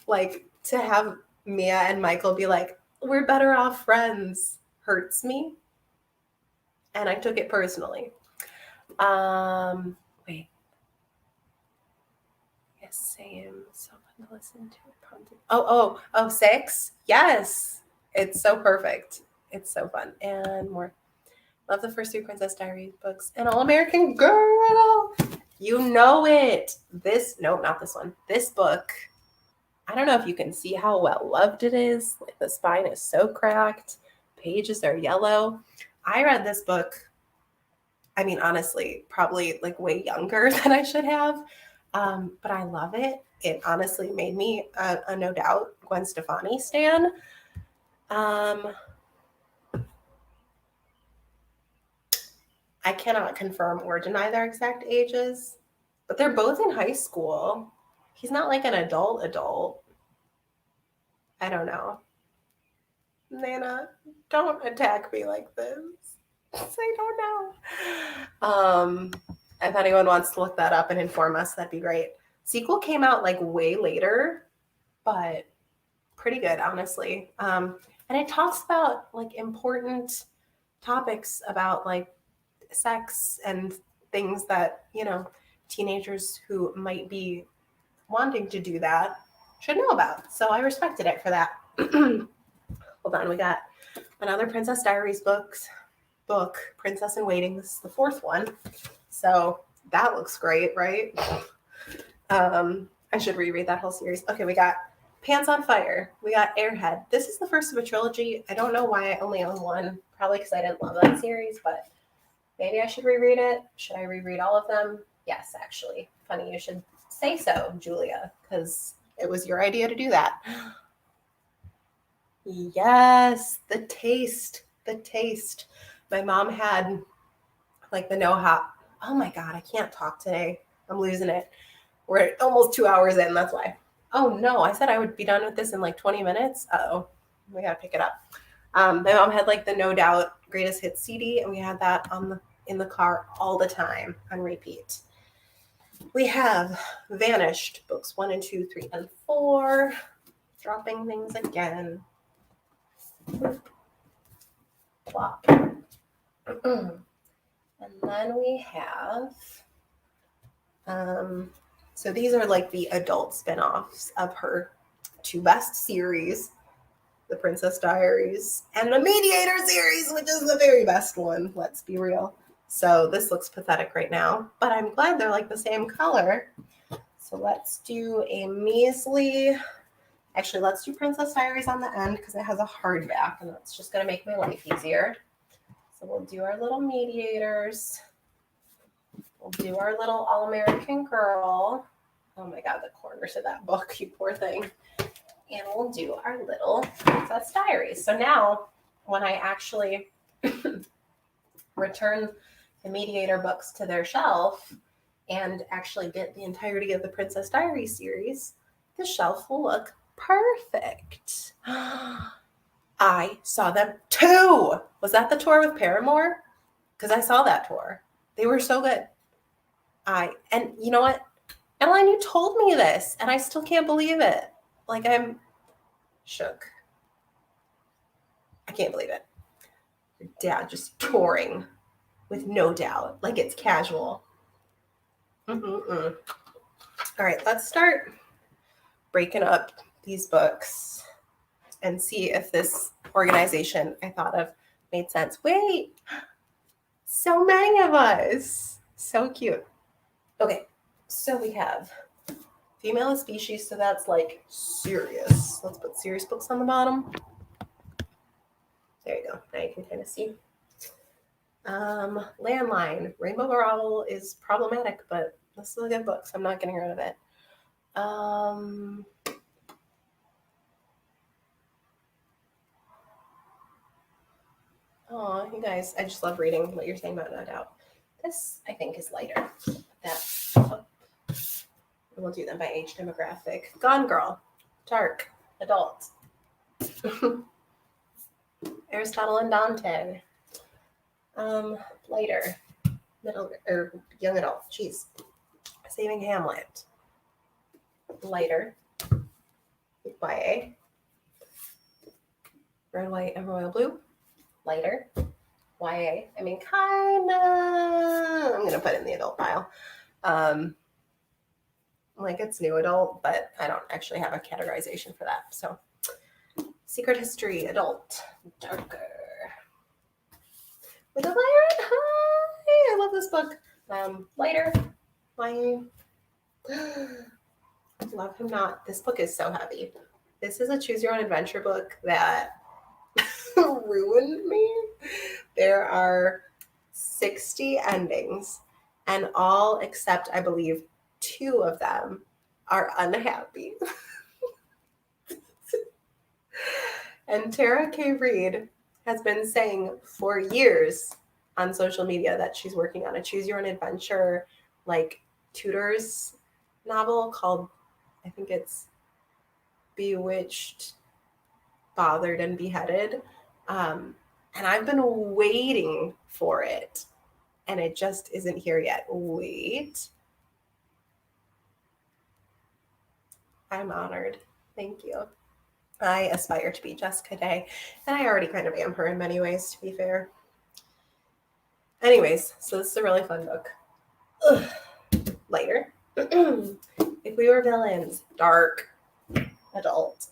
like to have Mia and Michael be like, we're better off friends, hurts me. And I took it personally. Wait. Yes, same. So fun to listen to. Oh, 6? Yes. It's so perfect. It's so fun. And more. Love the first 3 Princess Diaries books. And All American Girl. You know it. Not this one. This book. I don't know if you can see how well loved it is. Like the spine is so cracked. Pages are yellow. I read this book, I mean, honestly, probably like way younger than I should have. But I love it. It honestly made me a no doubt Gwen Stefani stan. I cannot confirm or deny their exact ages, but they're both in high school. He's not like an adult. I don't know. Nana, don't attack me like this. I don't know. If anyone wants to look that up and inform us, that'd be great. Sequel came out like way later, but pretty good, honestly. And it talks about like important topics about like sex and things that, teenagers who might be wanting to do that should know about. So I respected it for that. Hold on, we got another Princess Diaries book, Princess in Waiting. This is the 4th one. So that looks great, right? I should reread that whole series. Okay, we got Pants on Fire. We got Airhead. This is the first of a trilogy. I don't know why I only own one. Probably because I didn't love that series, but maybe I should reread it. Should I reread all of them? Yes, actually. Funny you should say so, Julia, because It was your idea to do that. Yes, the taste. The taste. My mom had like the no hop. Oh my God, I can't talk today. I'm losing it. We're almost 2 hours in. That's why. Oh no, I said I would be done with this in like 20 minutes. Uh-oh, we gotta pick it up. My mom had like the No Doubt Greatest Hits CD, and we had that in the car all the time on repeat. We have Vanished, books 1 and 2, 3 and 4. Dropping things again. Plop. And then we have, so these are like the adult spin-offs of her two best series, The Princess Diaries and the Mediator series, which is the very best one, let's be real. So this looks pathetic right now, but I'm glad they're like the same color. So let's do a measly, actually let's do Princess Diaries on the end because it has a hardback and that's just gonna make my life easier. So we'll do our little Mediators. We'll do our little All-American Girl. Oh my God, the corners of that book, you poor thing. And we'll do our little Princess Diaries. So now, when I actually return the Mediator books to their shelf and actually get the entirety of the Princess Diaries series, the shelf will look perfect. I saw them too. Was that the tour with Paramore? Because I saw that tour. They were so good. And you know what? Emeline, you told me this, and I still can't believe it. Like, I'm shook. I can't believe it. Your dad just touring with No Doubt, like it's casual. All right, let's start breaking up these books and see if this organization I thought of made sense. Wait, so many of us. So cute. Okay, so we have female species, so that's like serious. Let's put serious books on the bottom. There you go. Now you can kind of see. Landline. Rainbow Rowell is problematic, but this is a good book, so I'm not getting rid of it. Oh, you guys, I just love reading what you're saying about No Doubt. This, I think, is lighter. We'll do them by age demographic. Gone Girl. Dark. Adult. Aristotle and Dante. Lighter. Middle or young adult. Jeez. Saving Hamlet. Lighter. YA. Red, white, and royal blue. Lighter. YA. I mean, kinda. I'm gonna put in the adult pile. Like it's new adult, but I don't actually have a categorization for that. So, Secret History, adult, darker. With a lighter. Hi, I love this book. Lighter. YA. Love Him Not. This book is so heavy. This is a choose your own adventure book that ruined me. There are 60 endings, and all except, I believe, 2 of them are unhappy. And Tara K. Reid has been saying for years on social media that she's working on a choose your own adventure, like tutors novel called, I think it's Bewitched, Bothered, and Beheaded. And I've been waiting for it, and it just isn't here yet. Wait. I'm honored. Thank you. I aspire to be Jessica Day, and I already kind of am her in many ways, to be fair. Anyways, so this is a really fun book. Lighter. If We Were Villains, dark, adult.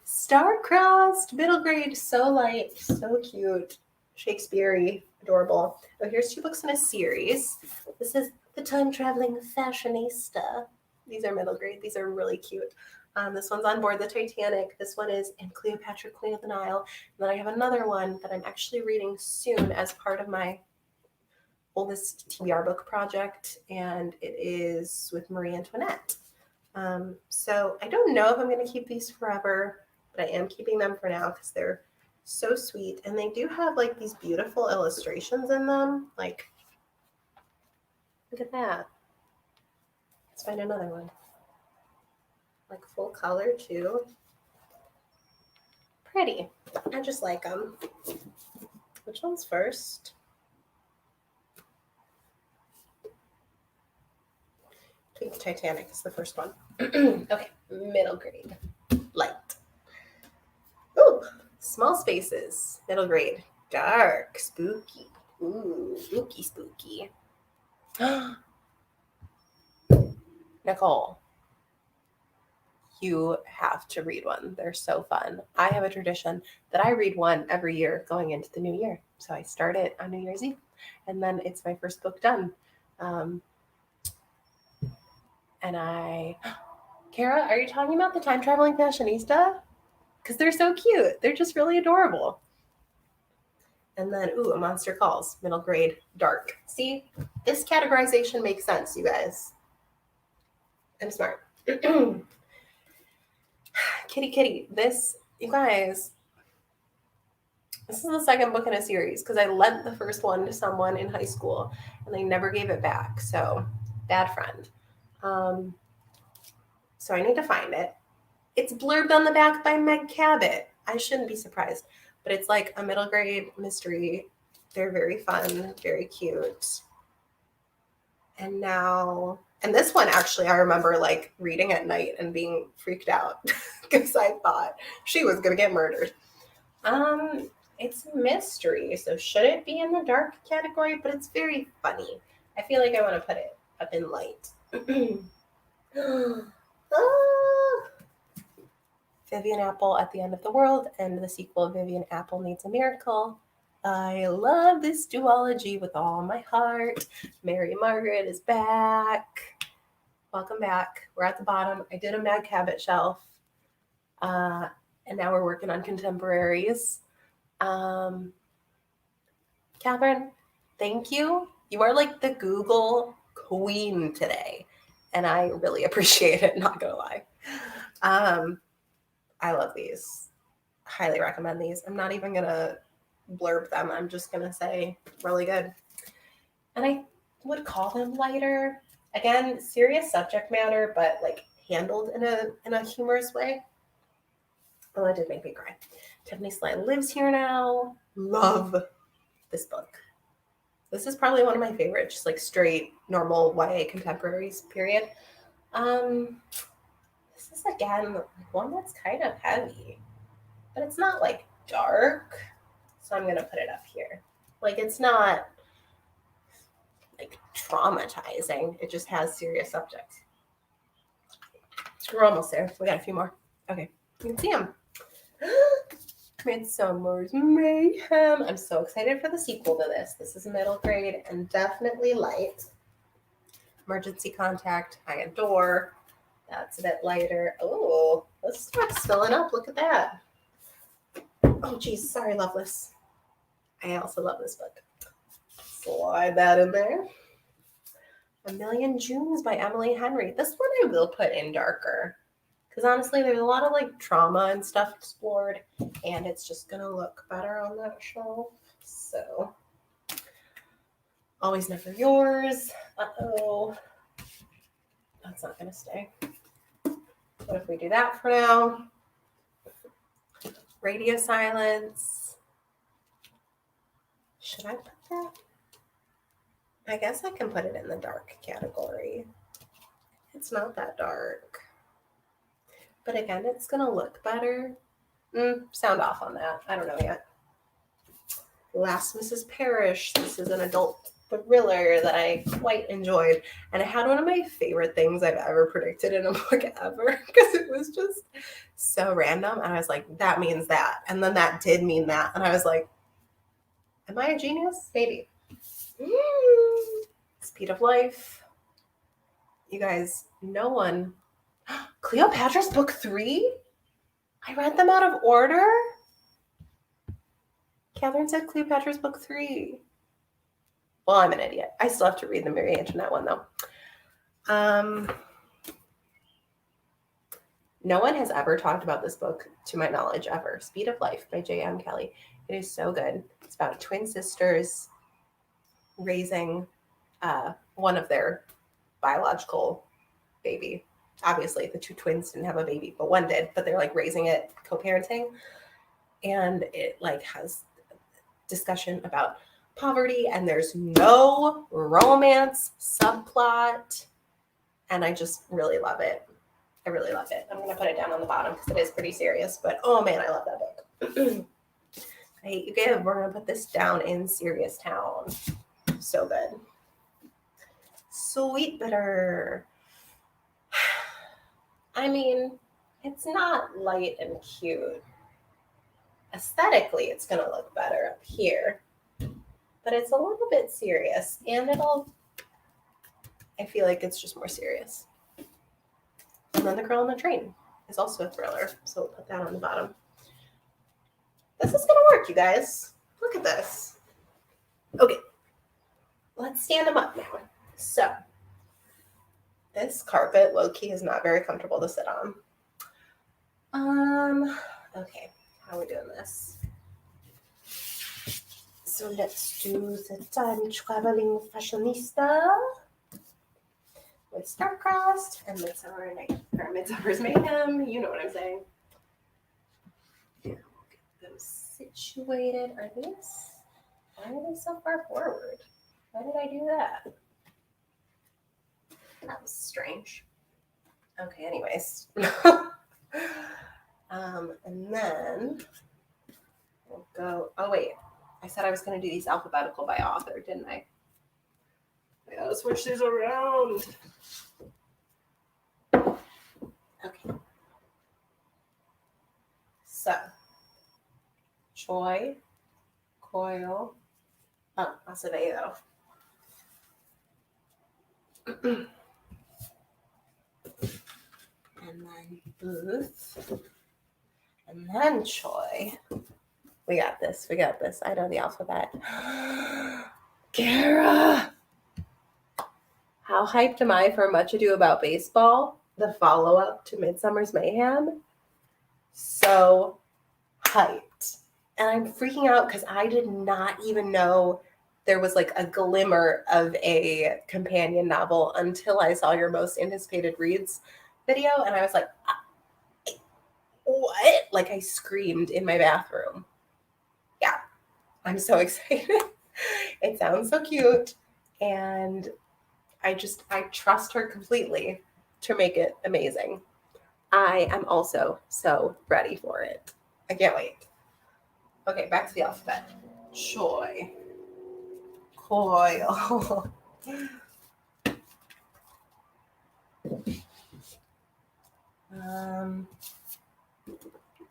Star-crossed, middle grade, so light, so cute, Shakespeare-y, adorable. Oh, here's 2 books in a series. This is The Time-Traveling Fashionista. These are middle grade. These are really cute. This one's On Board the Titanic. This one is And Cleopatra, Queen of the Nile. And then I have another one that I'm actually reading soon as part of my oldest TBR book project, and it is with Marie Antoinette. So I don't know if I'm going to keep these forever, but I am keeping them for now because they're so sweet. And they do have like these beautiful illustrations in them. Like, look at that. Let's find another one. Like full color too. Pretty. I just like them. Which one's first? I think Titanic is the first one. Okay, middle grade. Light. Ooh, small spaces. Middle grade. Dark. Spooky. Ooh, spooky, spooky. Nicole, you have to read one. They're so fun. I have a tradition that I read one every year going into the new year. So I start it on New Year's Eve, and then it's my first book done. Um, and Kara, are you talking about the time traveling fashionista? Because they're so cute. They're just really adorable. And then, ooh, A Monster Calls, middle grade, dark. See, this categorization makes sense, you guys. I'm smart. Kitty, this, you guys, this is the second book in a series because I lent the first one to someone in high school and they never gave it back. So, bad friend. So I need to find it. It's blurbed on the back by Meg Cabot. I shouldn't be surprised, but it's like a middle grade mystery. They're very fun, very cute. And this one actually, I remember like reading at night and being freaked out because I thought she was going to get murdered. It's a mystery, so should it be in the dark category? But it's very funny. I feel like I want to put it up in light. Vivian Apple at the End of the World and the sequel, Vivian Apple Needs a Miracle. I love this duology with all my heart. Mary Margaret is back. Welcome back. We're at the bottom. I did a Mag Cabot shelf. And now we're working on contemporaries. Catherine, thank you. You are like the Google queen today. And I really appreciate it, not gonna lie. I love these. Highly recommend these. I'm not even gonna blurb them. I'm just gonna say really good. And I would call them lighter. Again, serious subject matter, but like handled in a humorous way. Oh, that did make me cry. Tiffany Sly lives here now. Love this book. This is probably one of my favorites, just like straight normal YA contemporaries, period. This is again one that's kind of heavy, but it's not like dark. So I'm gonna put it up here. Like it's not like traumatizing. It just has serious subjects. We're almost there. We got a few more. Okay, you can see them. Midsummer's Mayhem. I'm so excited for the sequel to this. This is middle grade and definitely light. Emergency Contact, I adore. That's a bit lighter. Oh, this stuff's filling up. Look at that. Oh, geez. Sorry, Loveless. I also love this book. Slide that in there. A Million Junes by Emily Henry. This one I will put in darker. Because honestly, there's a lot of like trauma and stuff explored, and it's just gonna look better on that shelf. So, Always Never Yours. Uh-oh. That's not gonna stay. What if we do that for now? Radio Silence. Should I put that? I guess I can put it in the dark category. It's not that dark. But again, it's going to look better. Sound off on that. I don't know yet. Last Mrs. Parrish. This is an adult thriller that I quite enjoyed. And it had one of my favorite things I've ever predicted in a book ever because it was just so random. And I was like, that means that. And then that did mean that. And I was like, am I a genius? Maybe. Speed of Life. You guys, no one. Cleopatra's book 3? I read them out of order? Catherine said Cleopatra's book 3. Well, I'm an idiot. I still have to read the Mary Antoinette one, though. No one has ever talked about this book, to my knowledge, ever. Speed of Life by J.M. Kelly. It is so good. It's about twin sisters raising one of their biological baby. Obviously, the two twins didn't have a baby, but one did. But they're like raising it, co-parenting, and it like has discussion about poverty, and there's no romance subplot, and I just really love it. I really love it. I'm gonna put it down on the bottom because it is pretty serious, but oh man, I love that book. I hate you give. We're gonna put this down in Serious Town. So good. Sweet Bitter. I mean, it's not light and cute. Aesthetically, it's gonna look better up here, but it's a little bit serious, and I feel like it's just more serious. And then The Girl on the Train is also a thriller, so we'll put that on the bottom. This is gonna work, you guys. Look at this. Okay, let's stand them up now. So, this carpet, low-key, is not very comfortable to sit on. Okay, how are we doing this? So let's do the Time Traveling Fashionista with Starcrossed and Midsummer's Mayhem. You know what I'm saying. Yeah, we'll get them situated. Why are they so far forward? Why did I do that? That was strange. Okay, anyways. And then we'll go, oh wait, I said I was going to do these alphabetical by author, didn't I? I gotta switch these around. Okay. So, Choi, Coyle, Acevedo. And then Booth. And then Choi. We got this. I know the alphabet. Kara! How hyped am I for Much Ado About Baseball? The follow-up to Midsummer's Mayhem? So hyped. And I'm freaking out because I did not even know there was like a glimmer of a companion novel until I saw your most anticipated reads video. And I was like, what? Like I screamed in my bathroom. Yeah, I'm so excited. It sounds so cute. And I trust her completely to make it amazing. I am also so ready for it. I can't wait. Okay, back to the alphabet. Choi. Coil.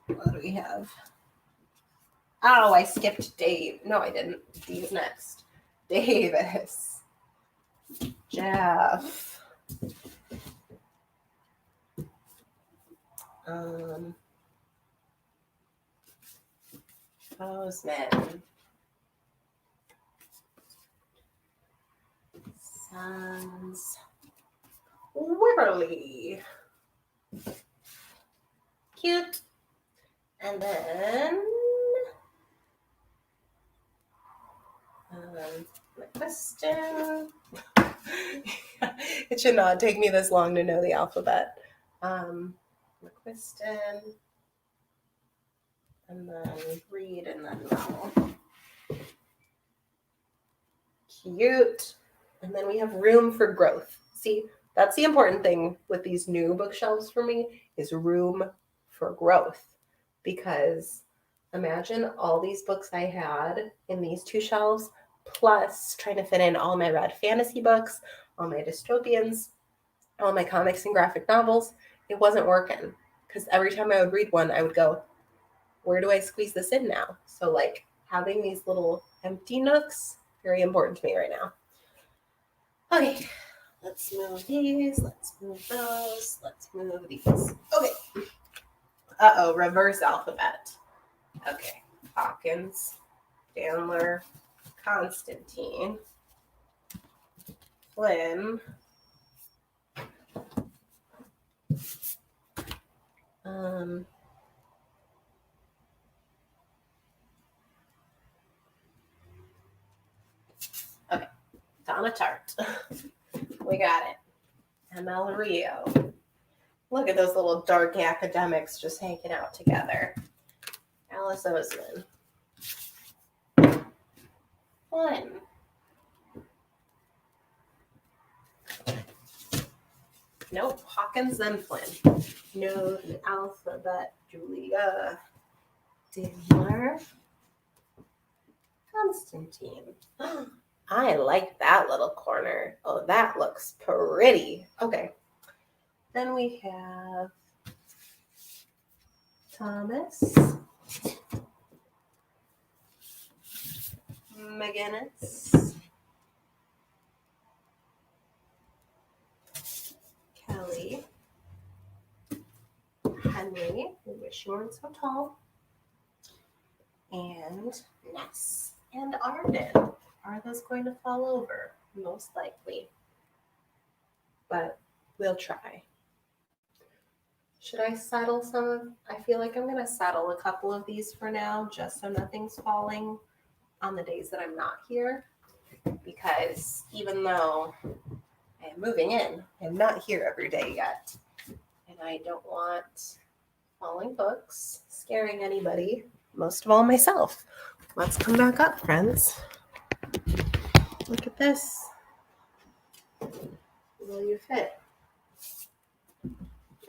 What do we have? Oh, I skipped Dave. No, I didn't. Dee's next. Davis. Jeff. Bozeman. Sons. Wimberly. Cute. And then McQuiston. It should not take me this long to know the alphabet. McQuiston. And then Reed, and then Novel. Cute. And then we have room for growth. See, that's the important thing with these new bookshelves for me is room for growth. Because imagine all these books I had in these two shelves, plus trying to fit in all my read fantasy books, all my dystopians, all my comics and graphic novels. It wasn't working. Because every time I would read one, I would go, where do I squeeze this in now? So like having these little empty nooks, very important to me right now. Okay, let's move these, let's move those, let's move these. Okay. Uh-oh, reverse alphabet. Okay, Hawkins, Chandler, Constantine, Flynn, Um, okay, Donna Tart. We got it. ML Rio. Look at those little dark academics just hanging out together. Alice Oseman. Fun. Nope, Hawkins then Flynn. No, alphabet, Julia. Dimmler. Constantine. I like that little corner. Oh, that looks pretty. Okay. Then we have Thomas. McGinnis. Kelly. Henry. We wish you weren't so tall. And Ness. And Arden. Are those going to fall over? Most likely. But we'll try. Should I settle some? I feel like I'm going to settle a couple of these for now, just so nothing's falling on the days that I'm not here. Because even though I am moving in, I'm not here every day yet. And I don't want falling books scaring anybody, most of all myself. Let's come back up, friends. Look at this. Will you fit?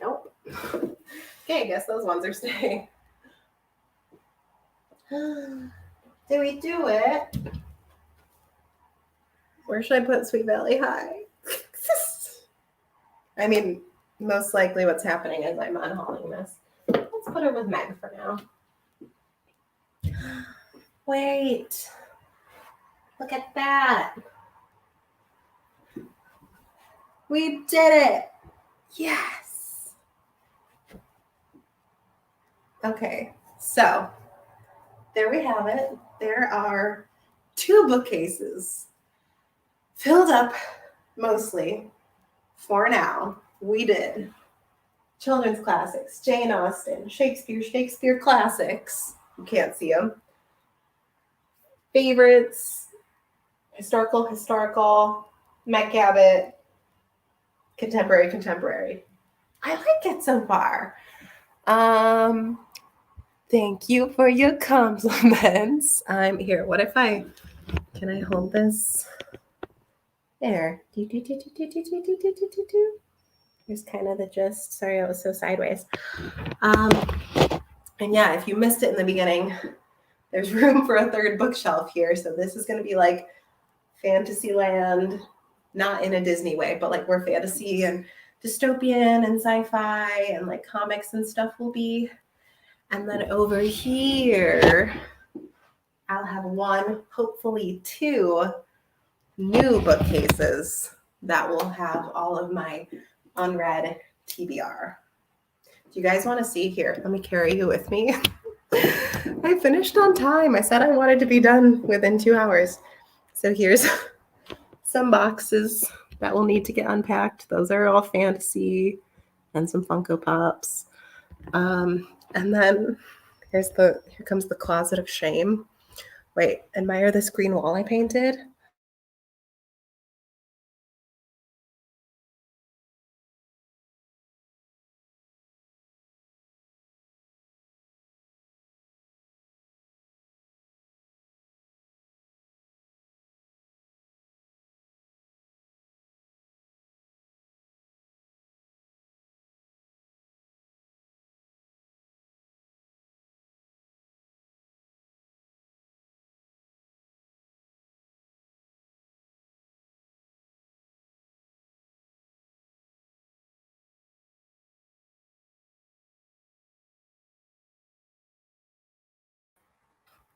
Nope. Okay, I guess those ones are staying. Did we do it? Where should I put Sweet Valley High? I mean, most likely what's happening is I'm unhauling this. Let's put her with Meg for now. Wait. Look at that. We did it. Yes. Okay, so there we have it. There are 2 bookcases filled up mostly for now. We did children's classics, Jane Austen, Shakespeare classics. You can't see them. Favorites, historical, Meg Cabot, contemporary. I like it so far. Thank you for your compliments. I'm here. What if can I hold this? There. Here's kind of the gist. Sorry, I was so sideways. And yeah, if you missed it in the beginning, there's room for a 3rd bookshelf here. So this is going to be like Fantasyland, not in a Disney way, but like where fantasy and dystopian and sci-fi and like comics and stuff will be. And then over here, I'll have 1, hopefully 2 new bookcases that will have all of my unread TBR. Do you guys want to see here? Let me carry you with me. I finished on time. I said I wanted to be done within 2 hours. So here's some boxes that will need to get unpacked. Those are all fantasy and some Funko Pops. And then here comes the closet of shame. Wait, admire this green wall I painted?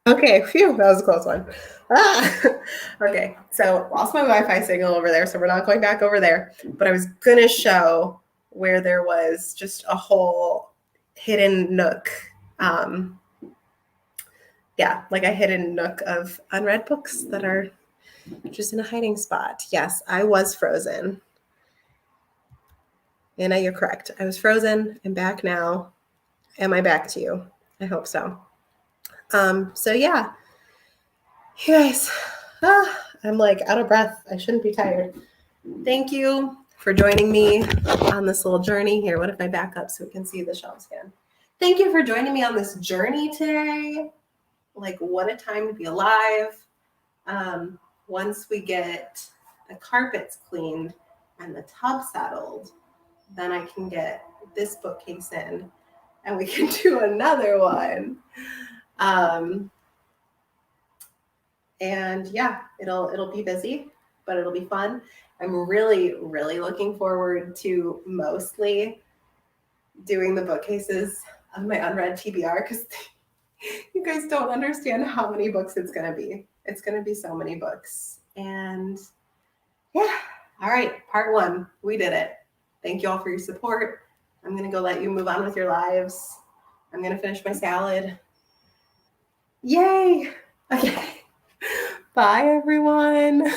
Okay, phew, that was a close one. Okay, so lost my Wi-Fi signal over there, so we're not going back over there. But I was gonna show where there was just a whole hidden nook. Like a hidden nook of unread books that are just in a hiding spot. Yes, I was frozen. Anna, you're correct. I was frozen. I'm back now. Am I back to you? I hope so. So yeah, you guys, I'm like out of breath. I shouldn't be tired. Thank you for joining me on this little journey here. What if I back up so we can see the shelves again? Thank you for joining me on this journey today. Like, what a time to be alive. Once we get the carpets cleaned and the tub settled, then I can get this bookcase in and we can do another one. And yeah, it'll be busy, but it'll be fun. I'm really, really looking forward to mostly doing the bookcases of my unread TBR because you guys don't understand how many books it's going to be. It's going to be so many books. And yeah, all right, part 1, we did it. Thank you all for your support. I'm going to go let you move on with your lives. I'm going to finish my salad. Yay! Okay. Bye, everyone.